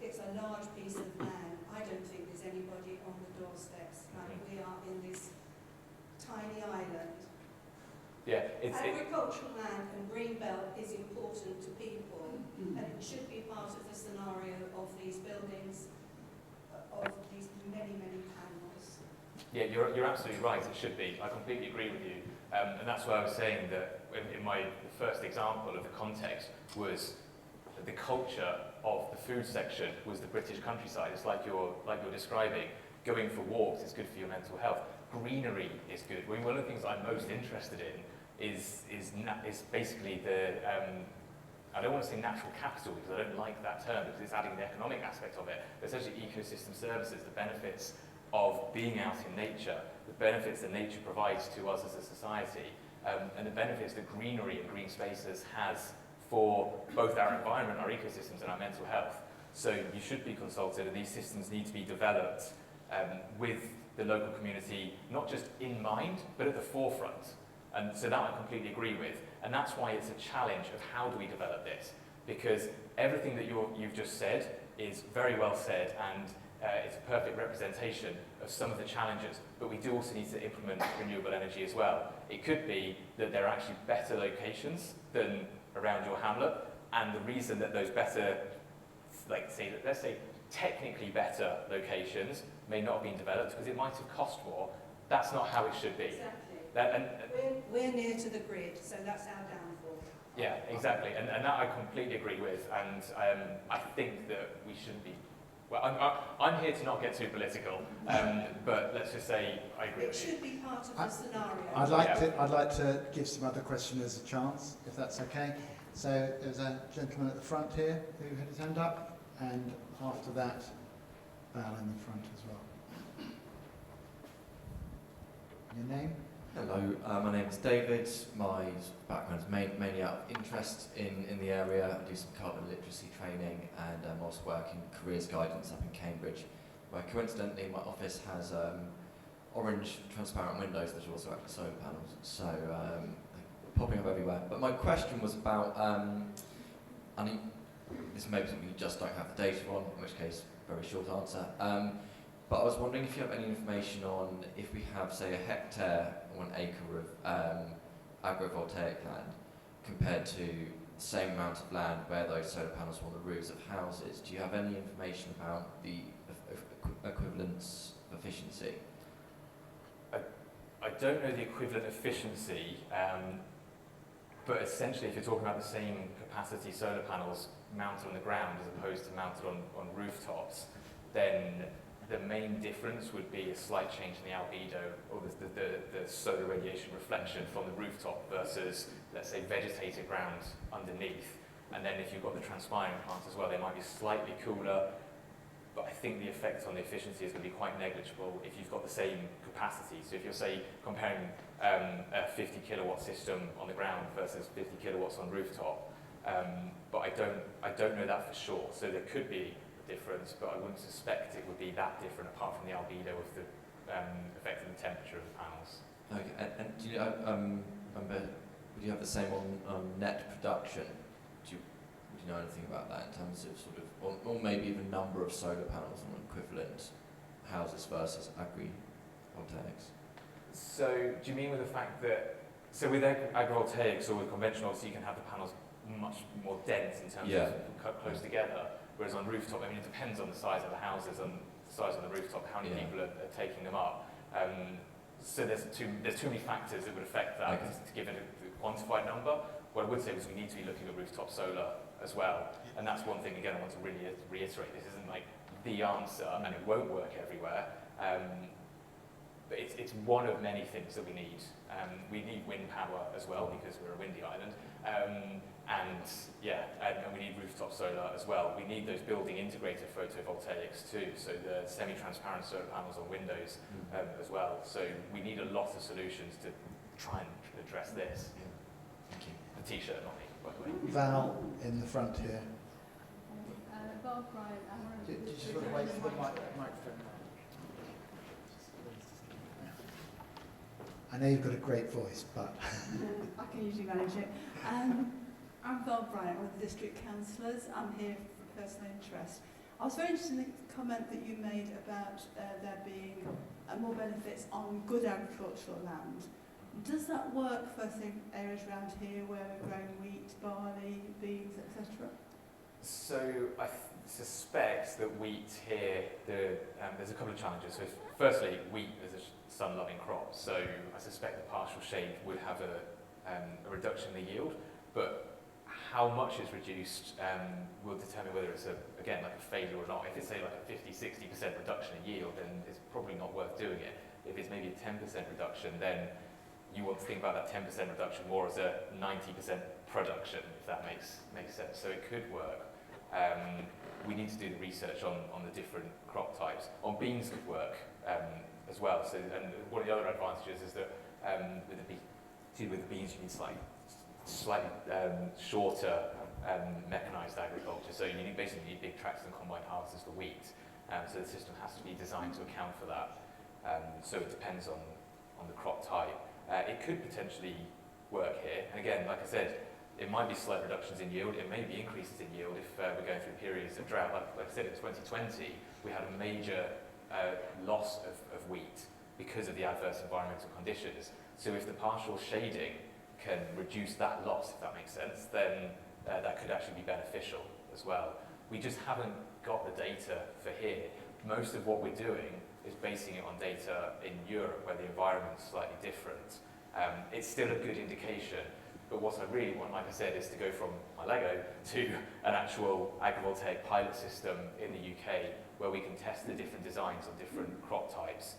It's a large piece of land. I don't think there's anybody on the doorsteps like we are in this tiny island. Yeah, agricultural land and green belt is important to people, and it should be part of the scenario of these buildings, of these many, many panels. Yeah, you're absolutely right, it should be. I completely agree with you. And that's why I was saying that in my first example of the context was the culture of the food section was the British countryside. It's like you're describing. Going for walks is good for your mental health. Greenery is good. One of the things I'm most interested in is basically the, I don't want to say natural capital because I don't like that term because it's adding the economic aspect of it. But essentially ecosystem services, the benefits of being out in nature, the benefits that nature provides to us as a society, and the benefits that greenery and green spaces has for both our environment, our ecosystems, and our mental health. So you should be consulted, and these systems need to be developed with the local community, not just in mind, but at the forefront. And so that I completely agree with. And that's why it's a challenge of how do we develop this? Because everything that you've just said is very well said, and it's a perfect representation of some of the challenges, but we do also need to implement renewable energy as well. It could be that there are actually better locations than around your hamlet, and the reason that those better, let's say technically better locations may not have been developed because it might have cost more. That's not how it should be. Exactly. We're near to the grid, so that's our downfall. Yeah, exactly, and that I completely agree with, and I think that we shouldn't be. Well, I'm here to not get too political, but let's just say I agree It with you. should be part of the scenario. I'd like to give some other questioners a chance, if that's okay. So there's a gentleman at the front here who had his hand up, and after that, Val in the front as well. Your name? Hello, my name is David. My background is mainly out of interest in the area. I do some carbon literacy training, and I'm also working careers guidance up in Cambridge, where coincidentally my office has orange transparent windows that are also active solar panels, so they're popping up everywhere. But my question was about, I mean, this may be something you just don't have the data on, in which case, very short answer. But I was wondering if you have any information on if we have, say, a hectare or an acre of agrivoltaic land compared to the same amount of land where those solar panels are on the roofs of houses. Do you have any information about the equivalence of efficiency? I don't know the equivalent efficiency, but essentially if you're talking about the same capacity solar panels mounted on the ground as opposed to mounted on rooftops, then the main difference would be a slight change in the albedo, or the solar radiation reflection from the rooftop versus, let's say, vegetated ground underneath. And then if you've got the transpiring plants as well, they might be slightly cooler, but I think the effect on the efficiency is going to be quite negligible if you've got the same capacity. So if you're, say, comparing a 50 kilowatt system on the ground versus 50 kilowatts on rooftop, but I don't know that for sure. So there could be difference, but I wouldn't suspect it would be that different apart from the albedo of the effect of the temperature of the panels. Okay, and do you would you have the same on net production? Would you know anything about that in terms of sort of, or maybe even number of solar panels on equivalent houses versus agrivoltaics? So do you mean with the fact that, so with agrivoltaics or with conventional, obviously you can have the panels much more dense in terms of cut close together. Whereas on rooftop, I mean, it depends on the size of the houses and the size of the rooftop, how many people are taking them up. So there's too many factors that would affect that to give it a quantified number. What I would say is we need to be looking at rooftop solar as well. And that's one thing, again, I want to really reiterate. This isn't like the answer, and it won't work everywhere. But it's one of many things that we need. We need wind power as well, because we're a windy island. And we need rooftop solar as well. We need those building integrated photovoltaics too, so the semi-transparent solar panels on windows as well. So we need a lot of solutions to try and address this. Thank you. The t-shirt, not me, by the way. Val in the front here. Val Bryan, I'm one of the Do you just want to wait for the microphone? I know you've got a great voice, but I can usually manage it. I'm Val Bryant, one of the district councillors. I'm here for personal interest. I was very interested in the comment that you made about there being more benefits on good agricultural land. Does that work for areas around here where we're growing wheat, barley, beans, etc.? So I suspect that wheat here, there's a couple of challenges. So firstly, wheat is a sun-loving crop, so I suspect the partial shade would have a reduction in the yield, but how much is reduced will determine whether it's, again, like a failure or not. If it's, say, like a 50-60% reduction in yield, then it's probably not worth doing it. If it's maybe a 10% reduction, then you want to think about that 10% reduction more as a 90% production, if that makes sense. So it could work. We need to do the research on the different crop types. On beans could work as well. So, and one of the other advantages is that with the beans, you need slightly shorter mechanised agriculture. So you basically need big tractors and combine harvesters for wheat. So the system has to be designed to account for that. So it depends on the crop type. It could potentially work here. And again, like I said, it might be slight reductions in yield. It may be increases in yield if we're going through periods of drought. Like I said, in 2020, we had a major loss of wheat because of the adverse environmental conditions. So if the partial shading can reduce that loss, if that makes sense, then that could actually be beneficial as well. We just haven't got the data for here. Most of what we're doing is basing it on data in Europe, where the environment's slightly different. it's still a good indication. But what I really want, like I said, is to go from my Lego to an actual agrivoltaic pilot system in the UK where we can test the different designs on different crop types.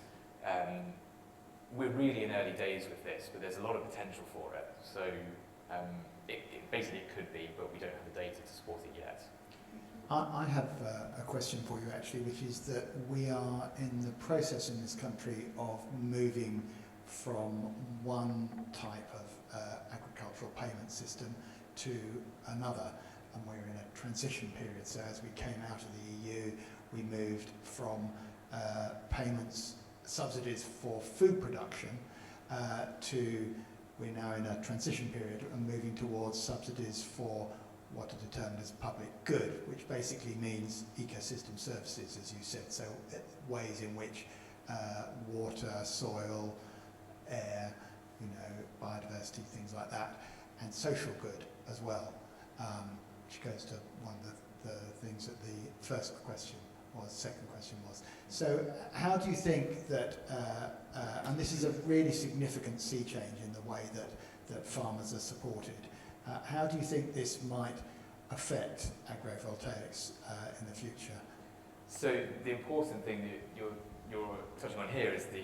We're really in early days with this, but there's a lot of potential for it. So basically it could be, but we don't have the data to support it yet. I have a question for you actually, which is that we are in the process in this country of moving from one type of agricultural payment system to another, and we're in a transition period. So as we came out of the EU, we moved from payments, subsidies for food production to, we're now in a transition period and moving towards subsidies for what are determined as public good, which basically means ecosystem services, as you said, so ways in which water, soil, air, biodiversity, things like that, and social good as well, which goes to one of the things that the second question was. So how do you think that, and this is a really significant sea change in the way that farmers are supported, how do you think this might affect agrovoltaics in the future? So the important thing that you're touching on here is the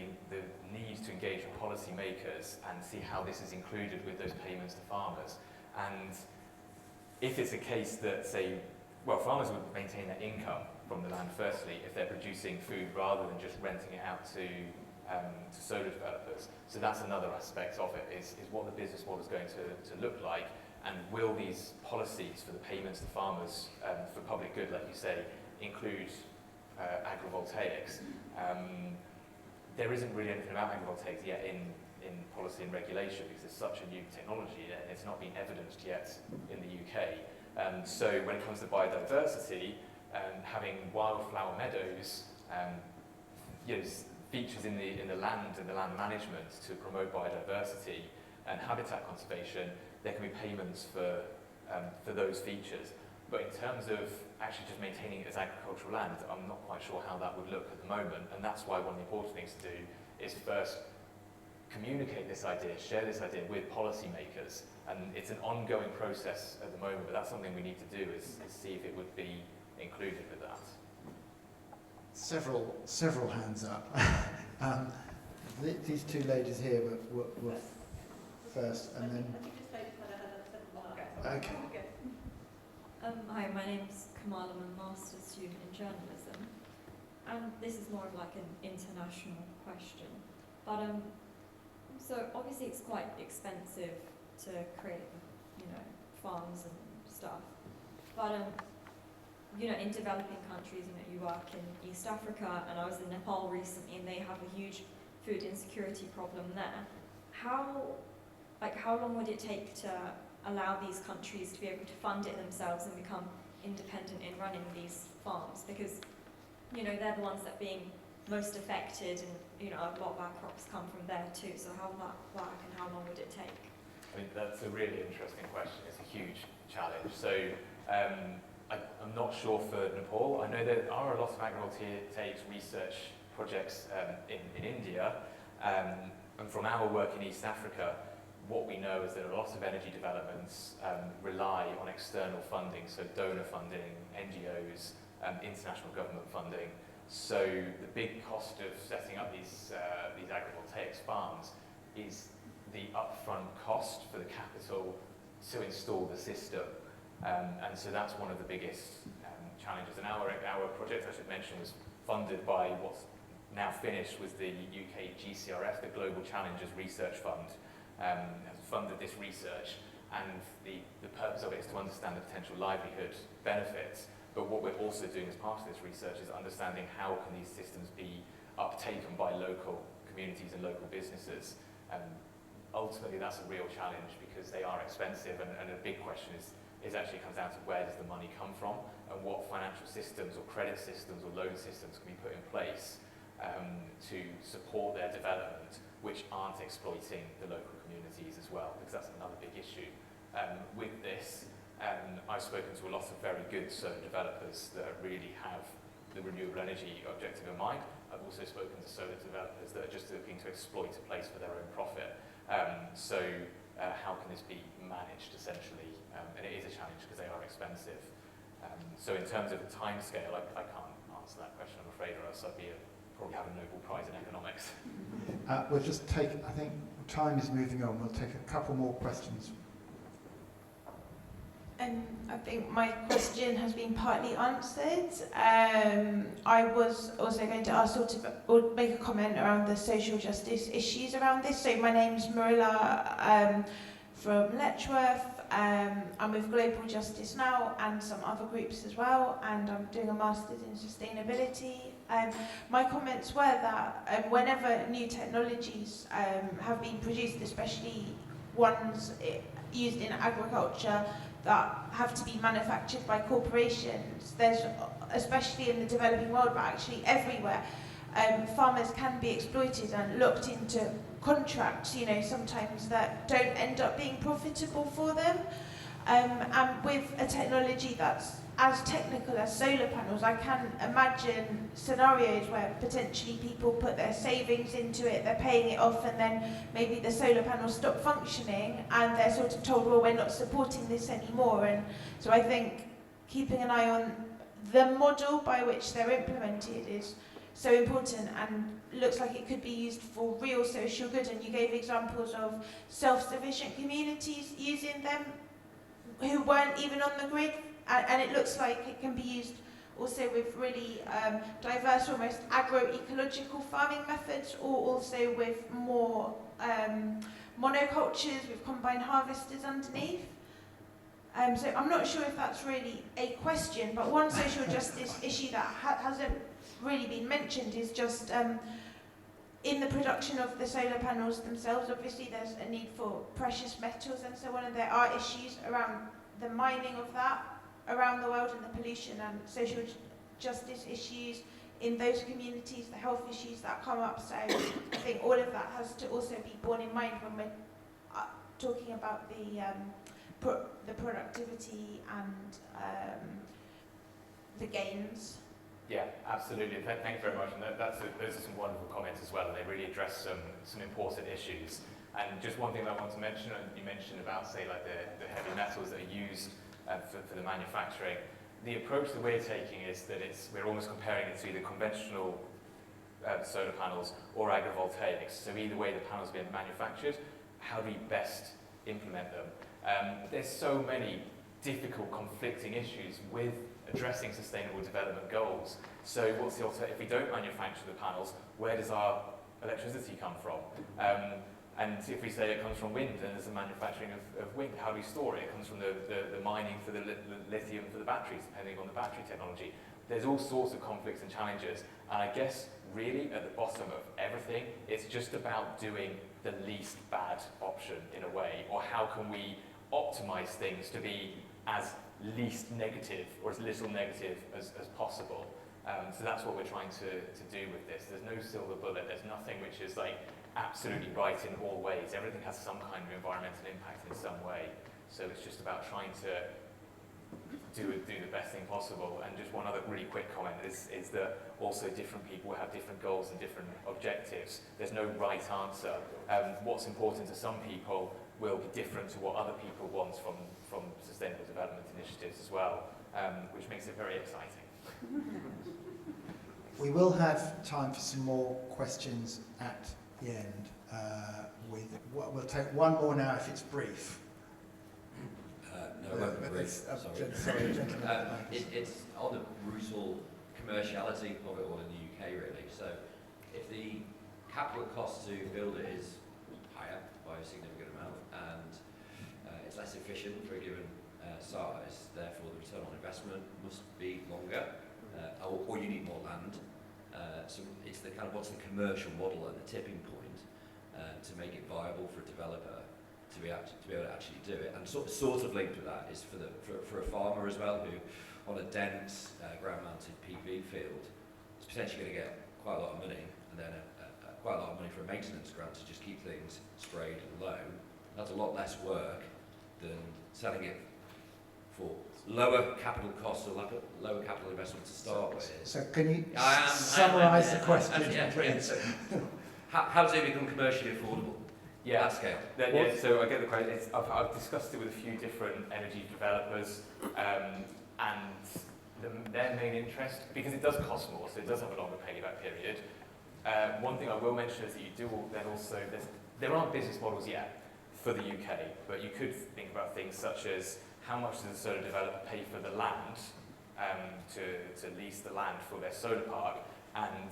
need to engage with policymakers and see how this is included with those payments to farmers. And if it's a case that, farmers would maintain their income from the land firstly if they're producing food rather than just renting it out to solar developers. So that's another aspect of it, is what the business model is going to look like, and will these policies for the payments to farmers for public good, like you say, include agrivoltaics. There isn't really anything about agrivoltaics yet in policy and regulation because it's such a new technology and it's not been evidenced yet in the UK. So when it comes to biodiversity, having wildflower meadows, features in the land and the land management to promote biodiversity and habitat conservation, there can be payments for those features. But in terms of actually just maintaining it as agricultural land, I'm not quite sure how that would look at the moment. And that's why one of the important things to do is first communicate this idea, share this idea with policymakers. And it's an ongoing process at the moment, but that's something we need to do is see if it would be included with that. Several hands up. These two ladies here were first, and then... Okay. Hi, my name's Kamal. I'm a master's student in journalism, and this is more of like an international question. But so obviously it's quite expensive to create, farms and stuff. But in developing countries, you work in East Africa, and I was in Nepal recently, and they have a huge food insecurity problem there. How long would it take to allow these countries to be able to fund it themselves and become independent in running these farms? Because, they're the ones that are being most affected, and, a lot of our crops come from there too. So how will that work, and how long would it take? I mean, that's a really interesting question. It's a huge challenge. So I'm not sure for Nepal. I know there are a lot of agrivoltaics research projects in India, and from our work in East Africa, what we know is that a lot of energy developments rely on external funding, so donor funding, NGOs, international government funding. So the big cost of setting up these agrivoltaics farms is the upfront cost for the capital to install the system. And so that's one of the biggest challenges. And our project, I should mention, was funded by what's now finished with the UK GCRF, the Global Challenges Research Fund, has funded this research. And the purpose of it is to understand the potential livelihood benefits. But what we're also doing as part of this research is understanding how can these systems be uptaken by local communities and local businesses. Ultimately, that's a real challenge because they are expensive, and a big question is actually comes down to where does the money come from and what financial systems or credit systems or loan systems can be put in place to support their development, which aren't exploiting the local communities as well, because that's another big issue. With this, I've spoken to a lot of very good solar developers that really have the renewable energy objective in mind. I've also spoken to solar developers that are just looking to exploit a place for their own profit. So how can this be managed essentially? And it is a challenge because they are expensive. So in terms of the timescale, I can't answer that question, I'm afraid, or else I'd probably have a Nobel Prize in economics. We'll just take, I think time is moving on, we'll take a couple more questions. I think my question has been partly answered. I was also going to ask or make a comment around the social justice issues around this. So my name's Marilla from Letchworth. I'm with Global Justice Now and some other groups as well, and I'm doing a Master's in Sustainability. My comments were that whenever new technologies have been produced, especially ones used in agriculture, that have to be manufactured by corporations, there's, especially in the developing world, but actually everywhere, farmers can be exploited and looked into contracts, sometimes that don't end up being profitable for them. And with a technology that's as technical as solar panels, I can imagine scenarios where potentially people put their savings into it, they're paying it off, and then maybe the solar panels stop functioning and they're sort of told, well, we're not supporting this anymore. And so I think keeping an eye on the model by which they're implemented is so important, and looks like it could be used for real social good. And you gave examples of self-sufficient communities using them who weren't even on the grid. And it looks like it can be used also with really diverse, almost agroecological farming methods, or also with more monocultures with combined harvesters underneath. So I'm not sure if that's really a question, but one social justice issue that hasn't really been mentioned is just in the production of the solar panels themselves. Obviously there's a need for precious metals and so on, and there are issues around the mining of that around the world, and the pollution and social justice issues in those communities, the health issues that come up. So I think all of that has to also be borne in mind when we're talking about the productivity and the gains. Yeah, absolutely. Thank you very much. And those are some wonderful comments as well, and they really address some important issues. And just one thing that I want to mention, you mentioned about, say, like the heavy metals that are used for the manufacturing. The approach that we're taking is that we're almost comparing it to either conventional solar panels or agrivoltaics. So either way the panels are being manufactured, how do we best implement them? There's so many difficult, conflicting issues with addressing sustainable development goals. So what's the alternative? If we don't manufacture the panels, where does our electricity come from? And if we say it comes from wind, and there's a manufacturing of wind, how do we store it? It comes from the mining for the lithium for the batteries, depending on the battery technology. There's all sorts of conflicts and challenges, and I guess really at the bottom of everything, it's just about doing the least bad option in a way, or how can we optimize things to be as least negative or as little negative as possible. So that's what we're trying to do with this. There's no silver bullet, there's nothing which is like absolutely right in all ways. Everything has some kind of environmental impact in some way. So it's just about trying to do the best thing possible. And just one other really quick comment is that also different people have different goals and different objectives. There's no right answer. What's important to some people will be different to what other people want from sustainable development initiatives as well, which makes it very exciting. We will have time for some more questions at the end. We'll take one more now if it's brief. No, it won't be brief. Sorry. It's on the brutal commerciality of it all in the UK, really. So if the capital cost to build it is higher by a significant amount, and it's less efficient for a given size, therefore the return on investment must be longer, or you need more land. So it's the kind of what's the commercial model at the tipping point to make it viable for a developer to be able to actually do it. And sort of linked with that is for a farmer as well, who on a dense ground-mounted PV field is potentially going to get quite a lot of money, and then quite a lot of money for a maintenance grant to just keep things sprayed and low. That's a lot less work than selling it for lower capital costs or lower capital investment to start with. So can you summarise the question, please? How does it become commercially affordable? Yeah. That scale. Yeah, so I get the question. I've discussed it with a few different energy developers, and their main interest, because it does cost more, so it does have a longer payback period. One thing I will mention is that you do then also, there aren't business models yet for the UK, but you could think about things such as how much does a solar developer pay for the land, to lease the land for their solar park, and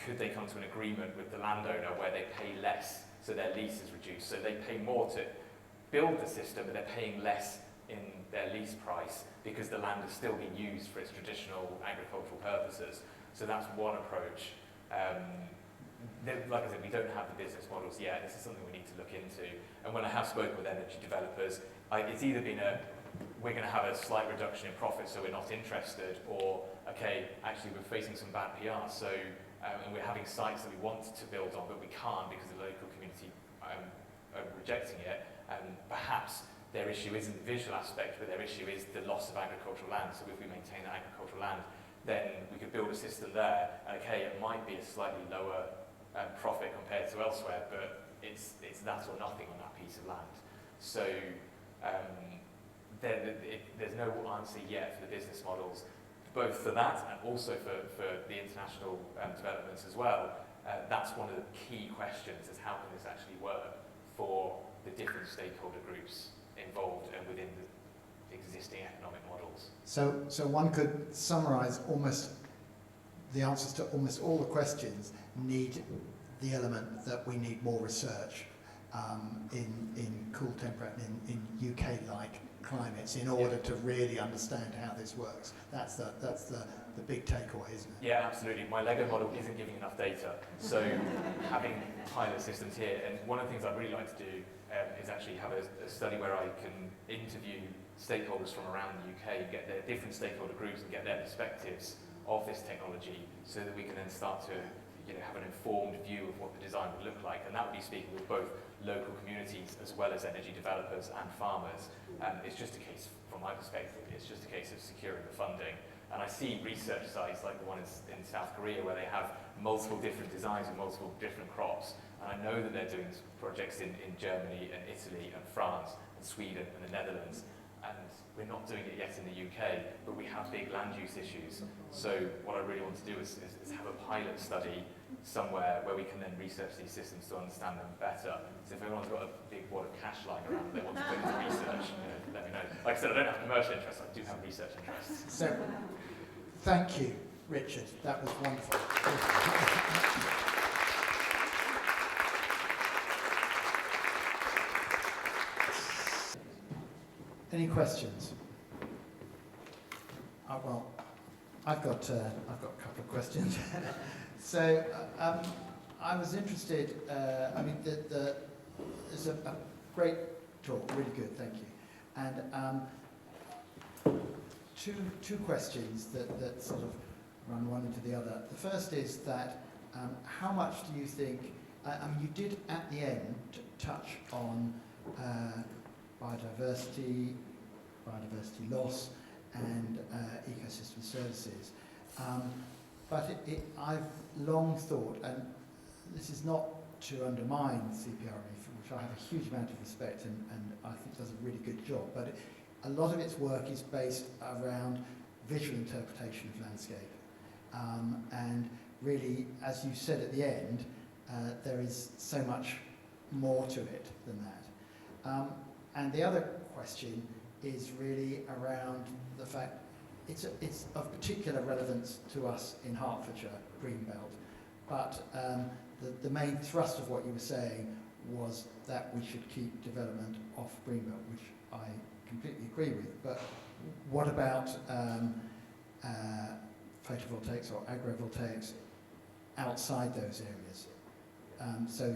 could they come to an agreement with the landowner where they pay less, so their lease is reduced, so they pay more to build the system, but they're paying less in their lease price because the land is still being used for its traditional agricultural purposes. So that's one approach. Like I said, we don't have the business models yet. This is something we need to look into. And when I have spoken with energy developers, it's either been we're going to have a slight reduction in profit, so we're not interested, or okay, actually we're facing some bad PR, so and we're having sites that we want to build on, but we can't because the local community are rejecting it. Perhaps their issue isn't the visual aspect, but their issue is the loss of agricultural land. So if we maintain that agricultural land, then we could build a system there. Okay, it might be a slightly lower profit compared to elsewhere, but it's that or nothing on that piece of land. So there's no answer yet for the business models, both for that and also for the international developments as well. That's one of the key questions, is how can this actually work for the different stakeholder groups involved and within the existing economic models. So one could summarise almost the answers to almost all the questions need the element that we need more research in cool temperate and in UK-like climates in order to really understand how this works. That's the big takeaway, isn't it? Yeah, absolutely. My Lego model isn't giving enough data. So having pilot systems here, and one of the things I'd really like to do is actually have a study where I can interview stakeholders from around the UK and get their different stakeholder groups and get their perspectives of this technology, so that we can then start to have an informed view of what the design would look like. And that would be speaking with both local communities as well as energy developers and farmers. It's just a case, from my perspective, it's just a case of securing the funding. And I see research sites like the one in South Korea where they have multiple different designs and multiple different crops. And I know that they're doing projects in Germany and Italy and France and Sweden and the Netherlands. And we're not doing it yet in the UK, but we have big land use issues. So what I really want to do is have a pilot study somewhere where we can then research these systems to understand them better. So if anyone's got a big wad of cash lying around that they want to put into research, let me know. Like I said, I don't have commercial interests, I do have research interests. So, thank you, Richard. That was wonderful. Any questions? Well, I've got a couple of questions. So I was interested. I mean, it's a great talk, really good. Thank you. And two questions that sort of run one into the other. The first is that how much do you think? You did at the end touch on biodiversity loss, and ecosystem services. But I've long thought, and this is not to undermine CPRE, for which I have a huge amount of respect and I think does a really good job, but a lot of its work is based around visual interpretation of landscape. And really, as you said at the end, there is so much more to it than that. And the other question is really around the fact it's of particular relevance to us in Hertfordshire, Greenbelt, but the main thrust of what you were saying was that we should keep development off Greenbelt, which I completely agree with. But what about photovoltaics or agrivoltaics outside those areas? So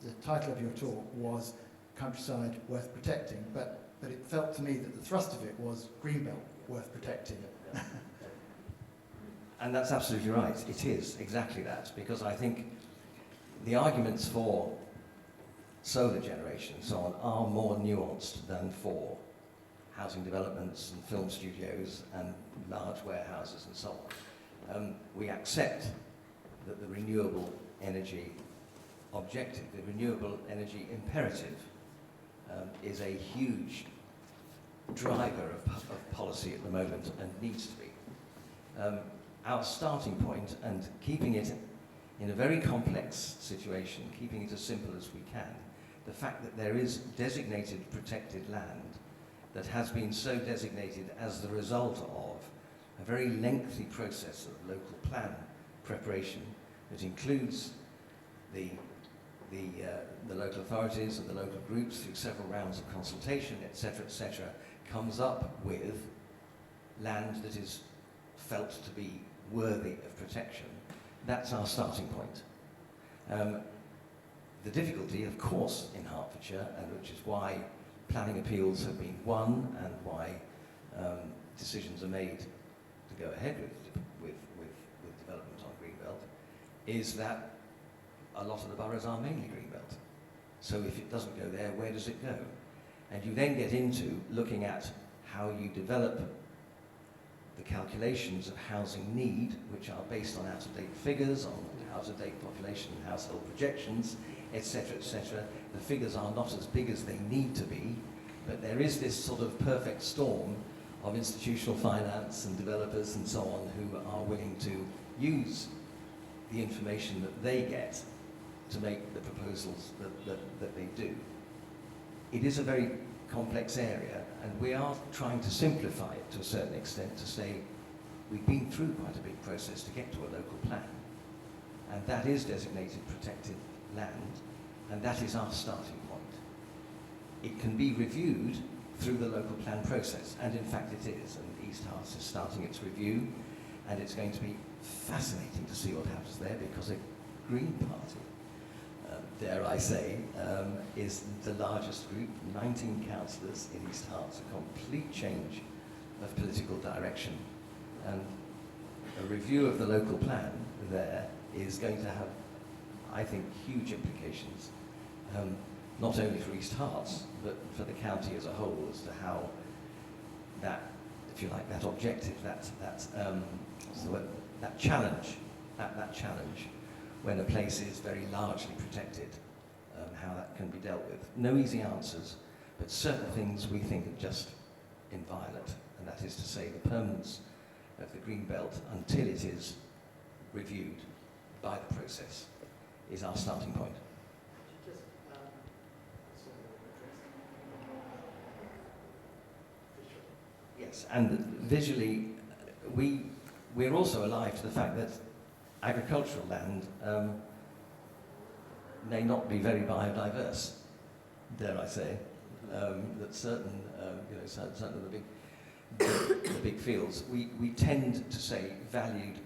the title of your talk was Countryside Worth Protecting, but it felt to me that the thrust of it was Greenbelt worth protecting. And that's absolutely right. It is exactly that, because I think the arguments for solar generation and so on are more nuanced than for housing developments and film studios and large warehouses and so on. We accept that the renewable energy objective, the renewable energy imperative, is a huge driver of policy at the moment and needs to be. Our starting point, and keeping it in a very complex situation, keeping it as simple as we can, the fact that there is designated protected land that has been so designated as the result of a very lengthy process of local plan preparation that includes the local authorities and the local groups through several rounds of consultation, etc., comes up with land that is felt to be worthy of protection. That's our starting point. The difficulty, of course, in Hertfordshire, and which is why planning appeals have been won and why decisions are made to go ahead with development on Greenbelt, is that a lot of the boroughs are mainly Greenbelt. So if it doesn't go there, where does it go? And you then get into looking at how you develop the calculations of housing need, which are based on out-of-date figures, on out-of-date population and household projections, etc., etc. The figures are not as big as they need to be, but there is this sort of perfect storm of institutional finance and developers and so on who are willing to use the information that they get to make the proposals that they do. It is a very complex area, and we are trying to simplify it to a certain extent to say we've been through quite a big process to get to a local plan, and that is designated protected land, and that is our starting point. It can be reviewed through the local plan process, and in fact it is, and East Herts is starting its review, and it's going to be fascinating to see what happens there, because a Green Party, dare I say, is the largest group, 19 councillors in East Herts, a complete change of political direction. And a review of the local plan there is going to have, I think, huge implications, not only for East Herts, but for the county as a whole, as to how that, if you like, that objective, that challenge, when a place is very largely protected, how that can be dealt with. No easy answers, but certain things we think are just inviolate, and that is to say the permanence of the green belt until it is reviewed by the process is our starting point. Yes, and visually, we're also alive to the fact that agricultural land may not be very biodiverse, dare I say. That certain, certain of the big fields, we tend to say valued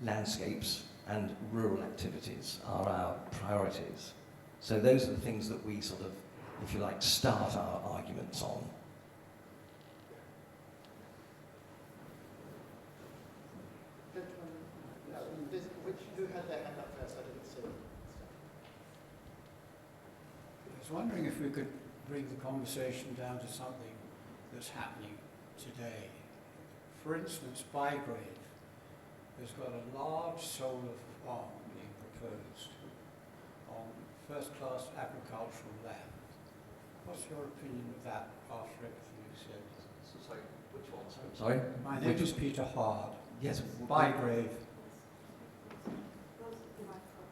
landscapes and rural activities are our priorities. So those are the things that we sort of, if you like, start our arguments on. Who had their hand up first? I didn't see. I was wondering if we could bring the conversation down to something that's happening today. For instance, Bygrave has got a large solar farm being proposed on first-class agricultural land. What's your opinion of that after everything you said? Sorry, which one? Sorry? My name is Peter Hard. Yes. Bygrave.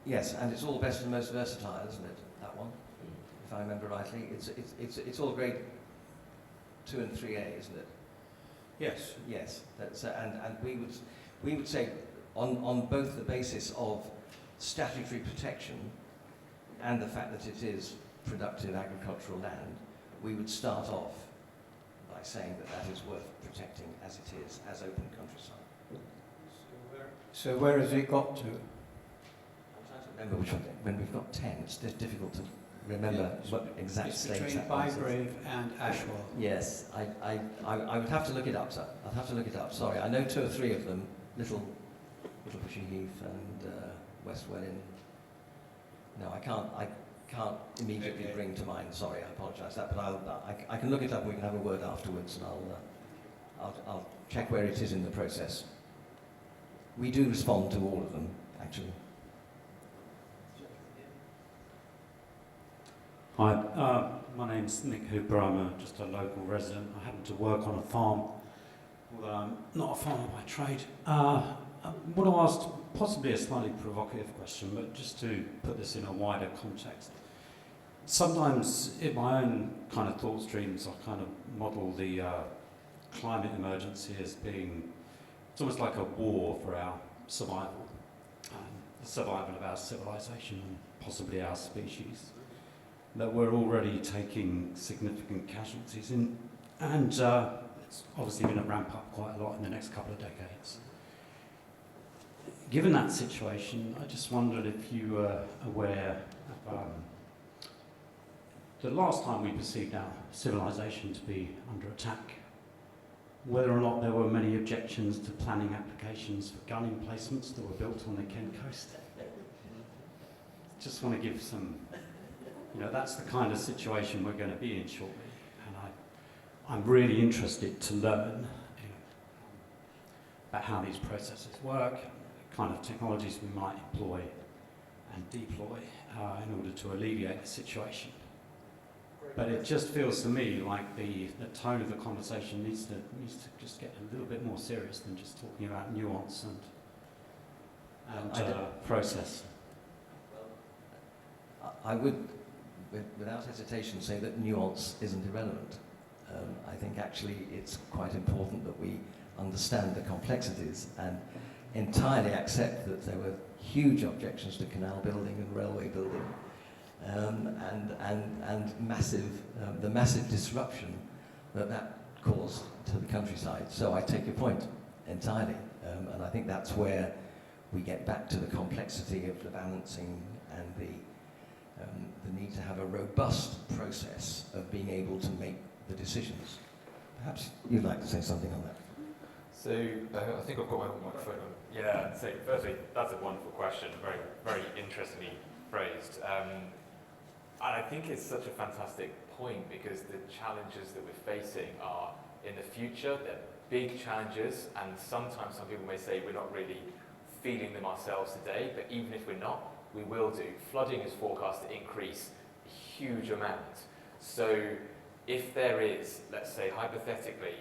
Yes, and it's all best and most versatile, isn't it? That one, if I remember rightly. It's all grade 2 and 3A, isn't it? Yes. Yes. That's and we would say on both the basis of statutory protection and the fact that it is productive agricultural land, we would start off by saying that that is worth protecting as it is, as open countryside. So where has it got to? Remember which one, when we've got 10, it's difficult to remember what exact stage between that was. Bygrave and Ashwell. Yes, I would have to look it up, sir. I'd have to look it up. Sorry, I know 2 or 3 of them. Little Bushy Heath and West Welling. No, I can't immediately bring to mind. Sorry, I apologise for that. But I can look it up. And we can have a word afterwards, and I'll check where it is in the process. We do respond to all of them, actually. Hi, my name's Nick Hooper. I'm just a local resident. I happen to work on a farm, although I'm not a farmer by trade. I want to ask possibly a slightly provocative question, but just to put this in a wider context. Sometimes in my own kind of thought streams, I kind of model the climate emergency as being, it's almost like a war for our survival, the survival of our civilization and possibly our species, that we're already taking significant casualties in, and it's obviously going to ramp up quite a lot in the next couple of decades. Given that situation, I just wondered if you were aware of the last time we perceived our civilization to be under attack, whether or not there were many objections to planning applications for gun emplacements that were built on the Kent coast. Just want to give some, that's the kind of situation we're going to be in shortly, and I'm really interested to learn about how these processes work, the kind of technologies we might employ and deploy in order to alleviate the situation. But it just feels to me like the tone of the conversation needs to just get a little bit more serious than just talking about nuance and process. I would, without hesitation, say that nuance isn't irrelevant. I think actually it's quite important that we understand the complexities and entirely accept that there were huge objections to canal building and railway building. And the massive disruption that caused to the countryside. So I take your point entirely, and I think that's where we get back to the complexity of the balancing and the need to have a robust process of being able to make the decisions. Perhaps you'd like to say something on that. So I think I've got my microphone on. Yeah. So firstly, that's a wonderful question, very, very interestingly phrased. And I think it's such a fantastic point because the challenges that we're facing are in the future. They're big challenges, and sometimes some people may say we're not really feeling them ourselves today, but even if we're not, we will do. Flooding is forecast to increase a huge amount. So if there is, let's say hypothetically,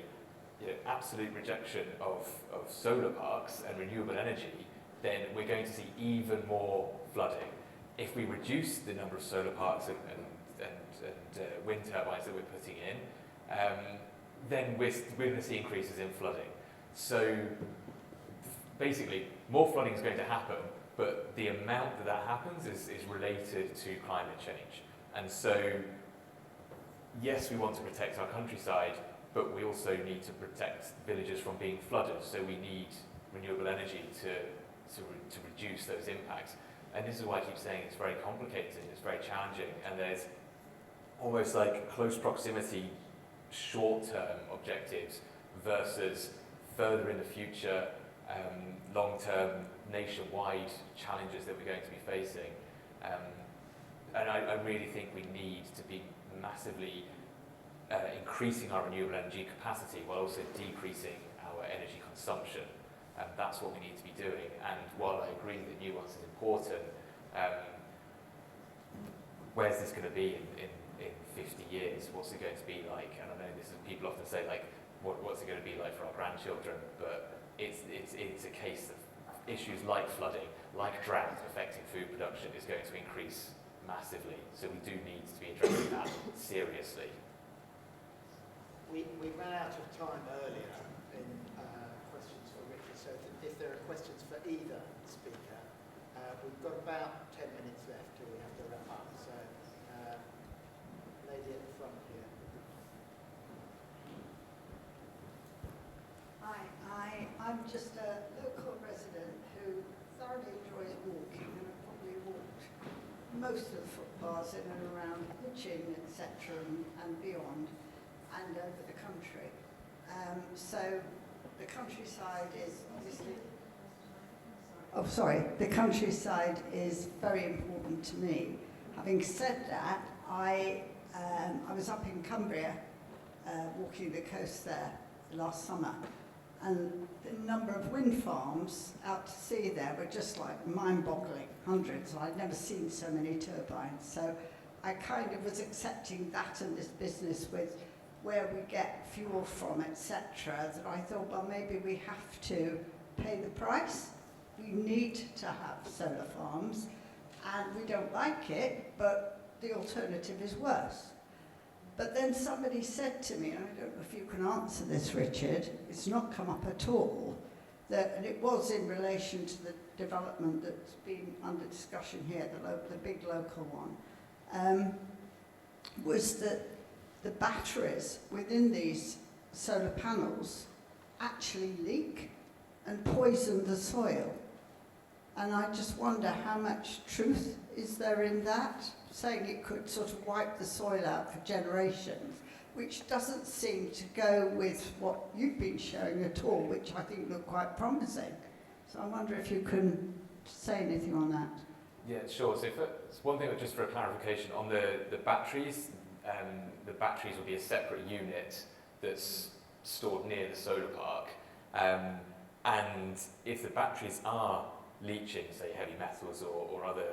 absolute rejection of solar parks and renewable energy, then we're going to see even more flooding. If we reduce the number of solar parks and wind turbines that we're putting in, then we're going to see increases in flooding. So basically, more flooding is going to happen, but the amount that happens is related to climate change. And so, yes, we want to protect our countryside, but we also need to protect villages from being flooded. So we need renewable energy to reduce those impacts. And this is why I keep saying it's very complicated, it's very challenging, and there's almost like close proximity, short-term objectives versus further in the future, long-term, nationwide challenges that we're going to be facing. And I really think we need to be massively increasing our renewable energy capacity while also decreasing our energy consumption. That's what we need to be doing. And while I agree that nuance is important, where's this going to be in 50 years? What's it going to be like? And I know this is, people often say, like, what's it going to be like for our grandchildren? But it's a case of issues like flooding, like drought affecting food production is going to increase massively. So we do need to be addressing that seriously. We ran out of time earlier in questions for Richard, so if there are questions for either speaker, we've got about 10 minutes left till we have to wrap up. So, lady at the front here. Hi, I'm just a local resident who thoroughly enjoys walking, and I've probably walked most of the footpaths in and around Hitchin, etc., and beyond, and over the country. So the countryside is obviously... the countryside is very important to me. Having said that, I was up in Cumbria walking the coast there last summer, and the number of wind farms out to sea there were just like mind-boggling, hundreds. I'd never seen so many turbines. So I kind of was accepting that and this business with where we get fuel from, etc., that I thought, well, maybe we have to pay the price. We need to have solar farms, and we don't like it, but the alternative is worse. But then somebody said to me, and I don't know if you can answer this, Richard, it's not come up at all, that, and it was in relation to the development that's been under discussion here, the big local one, was that the batteries within these solar panels actually leak and poison the soil. And I just wonder how much truth is there in that, saying it could sort of wipe the soil out for generations, which doesn't seem to go with what you've been showing at all, which I think looked quite promising. So I wonder if you can say anything on that. Yeah, sure. So one thing, just for a clarification, on the batteries will be a separate unit that's stored near the solar park. And if the batteries are leaching, say, heavy metals or other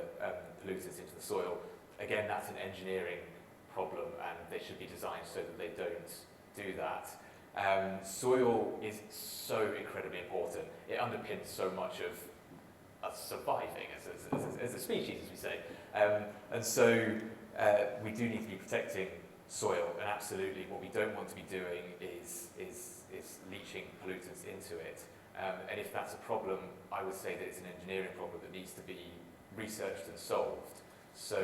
pollutants into the soil, again, that's an engineering problem, and they should be designed so that they don't do that. Soil is so incredibly important. It underpins so much of us surviving as a species, as we say. And so we do need to be protecting soil, and absolutely what we don't want to be doing is leaching pollutants into it. And if that's a problem, I would say that it's an engineering problem that needs to be researched and solved. So,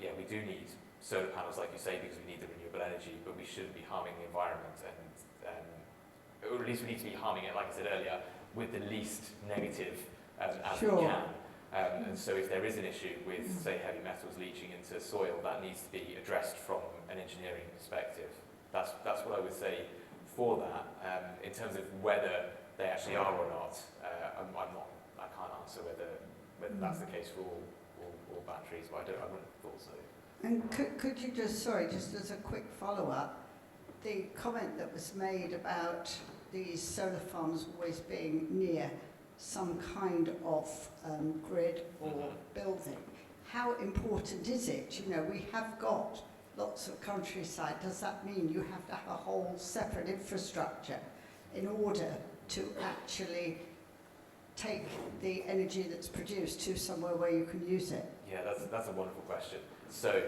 yeah, we do need solar panels, like you say, because we need the renewable energy, but we shouldn't be harming the environment, or at least we need to be harming it, like I said earlier, with the least negative as we can. And so if there is an issue with, say, heavy metals leaching into soil, that needs to be addressed from an engineering perspective. That's what I would say for that. In terms of whether they actually are or not, I can't answer whether that's the case for all batteries, but I wouldn't have thought so. And could you just, sorry, just as a quick follow-up, the comment that was made about these solar farms always being near some kind of grid or building, how important is it? You know, we have got lots of countryside. Does that mean you have to have a whole separate infrastructure in order to actually take the energy that's produced to somewhere where you can use it? Yeah, that's a wonderful question. So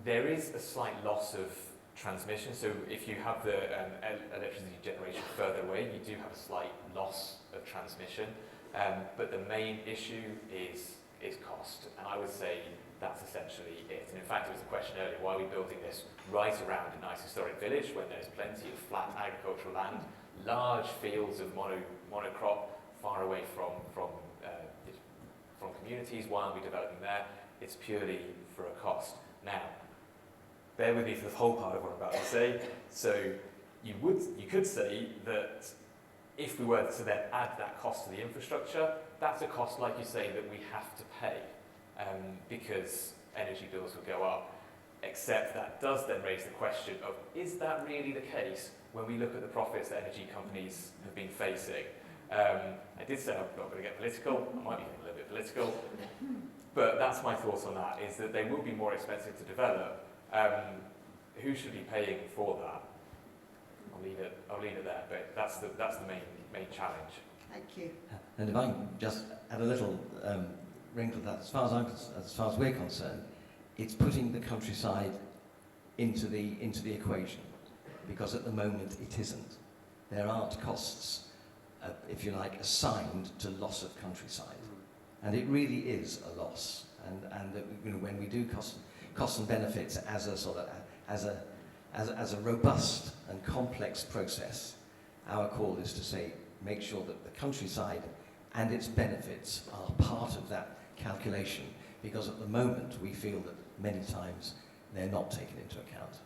there is a slight loss of transmission. So if you have the electricity generation further away, you do have a slight loss of transmission. But the main issue is cost. And I would say that's essentially it. And in fact, there was a question earlier, why are we building this right around a nice historic village when there's plenty of flat agricultural land, large fields of monocrop far away from communities? Why aren't we developing there? It's purely for a cost. Now, bear with me for the whole part of what I'm about to say. So you could say that if we were to then add that cost to the infrastructure, that's a cost, like you say, that we have to pay because energy bills will go up. Except that does then raise the question of, is that really the case when we look at the profits that energy companies have been facing? I did say I'm not going to get political. I might be getting a little bit political. But that's my thoughts on that, is that they will be more expensive to develop. Who should be paying for that? I'll leave it there, but that's the main challenge. Thank you. And if I can just add a little wrinkle to that, as far as we're concerned, it's putting the countryside into the equation, because at the moment it isn't. There aren't costs, if you like, assigned to loss of countryside, and it really is a loss. And when we do costs and benefits as a sort of as a robust and complex process, our call is to say, make sure that the countryside and its benefits are part of that calculation, because at the moment we feel that many times they're not taken into account.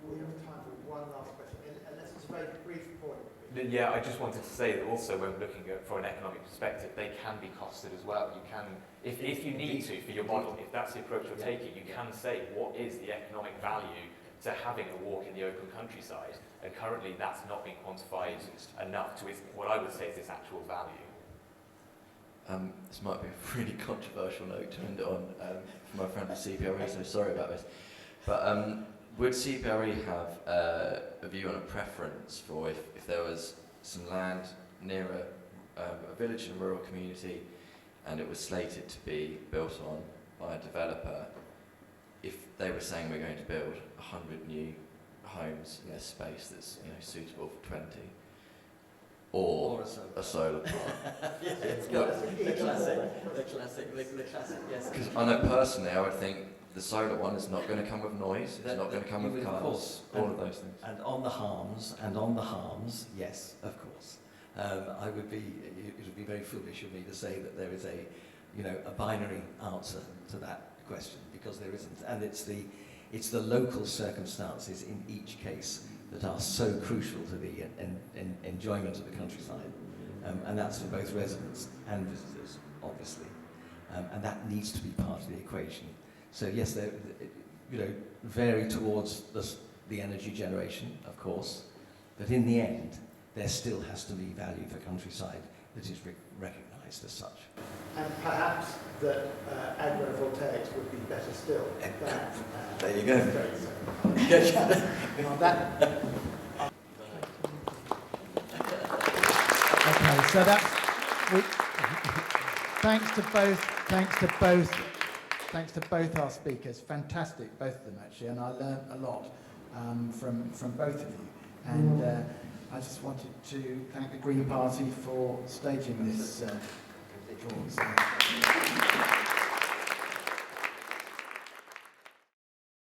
We have time for one last question, unless it's a very brief point. Yeah, I just wanted to say that also when looking at from an economic perspective, they can be costed as well. You can, if you need to for your model, if that's the approach you're taking, you can say what is the economic value to having a walk in the open countryside, and currently that's not being quantified enough to what I would say is its actual value. This might be a really controversial note to end it on for my friend at CPRE, so sorry about this. But would CPRE have a view on a preference for if there was some land near a village and a rural community and it was slated to be built on by a developer, if they were saying we're going to build 100 new homes in this space that's suitable for 20, or a solar park? The classic, yes. Because I know personally, I would think the solar one is not going to come with noise, it's not going to come with cars, all of those things. And on the harms, yes, of course. It would be very foolish of me to say that there is a binary answer to that question, because there isn't. And it's the local circumstances in each case that are so crucial to the enjoyment of the countryside. And that's for both residents and visitors, obviously. And that needs to be part of the equation. So yes, they vary towards the energy generation, of course, but in the end, there still has to be value for countryside that is recognised as such. And perhaps that agrivoltaics would be better still. There you go. On that. Okay, so that's thanks to both our speakers. Fantastic, both of them actually, and I learned a lot from both of you. And I just wanted to thank the Green Party for staging this talk.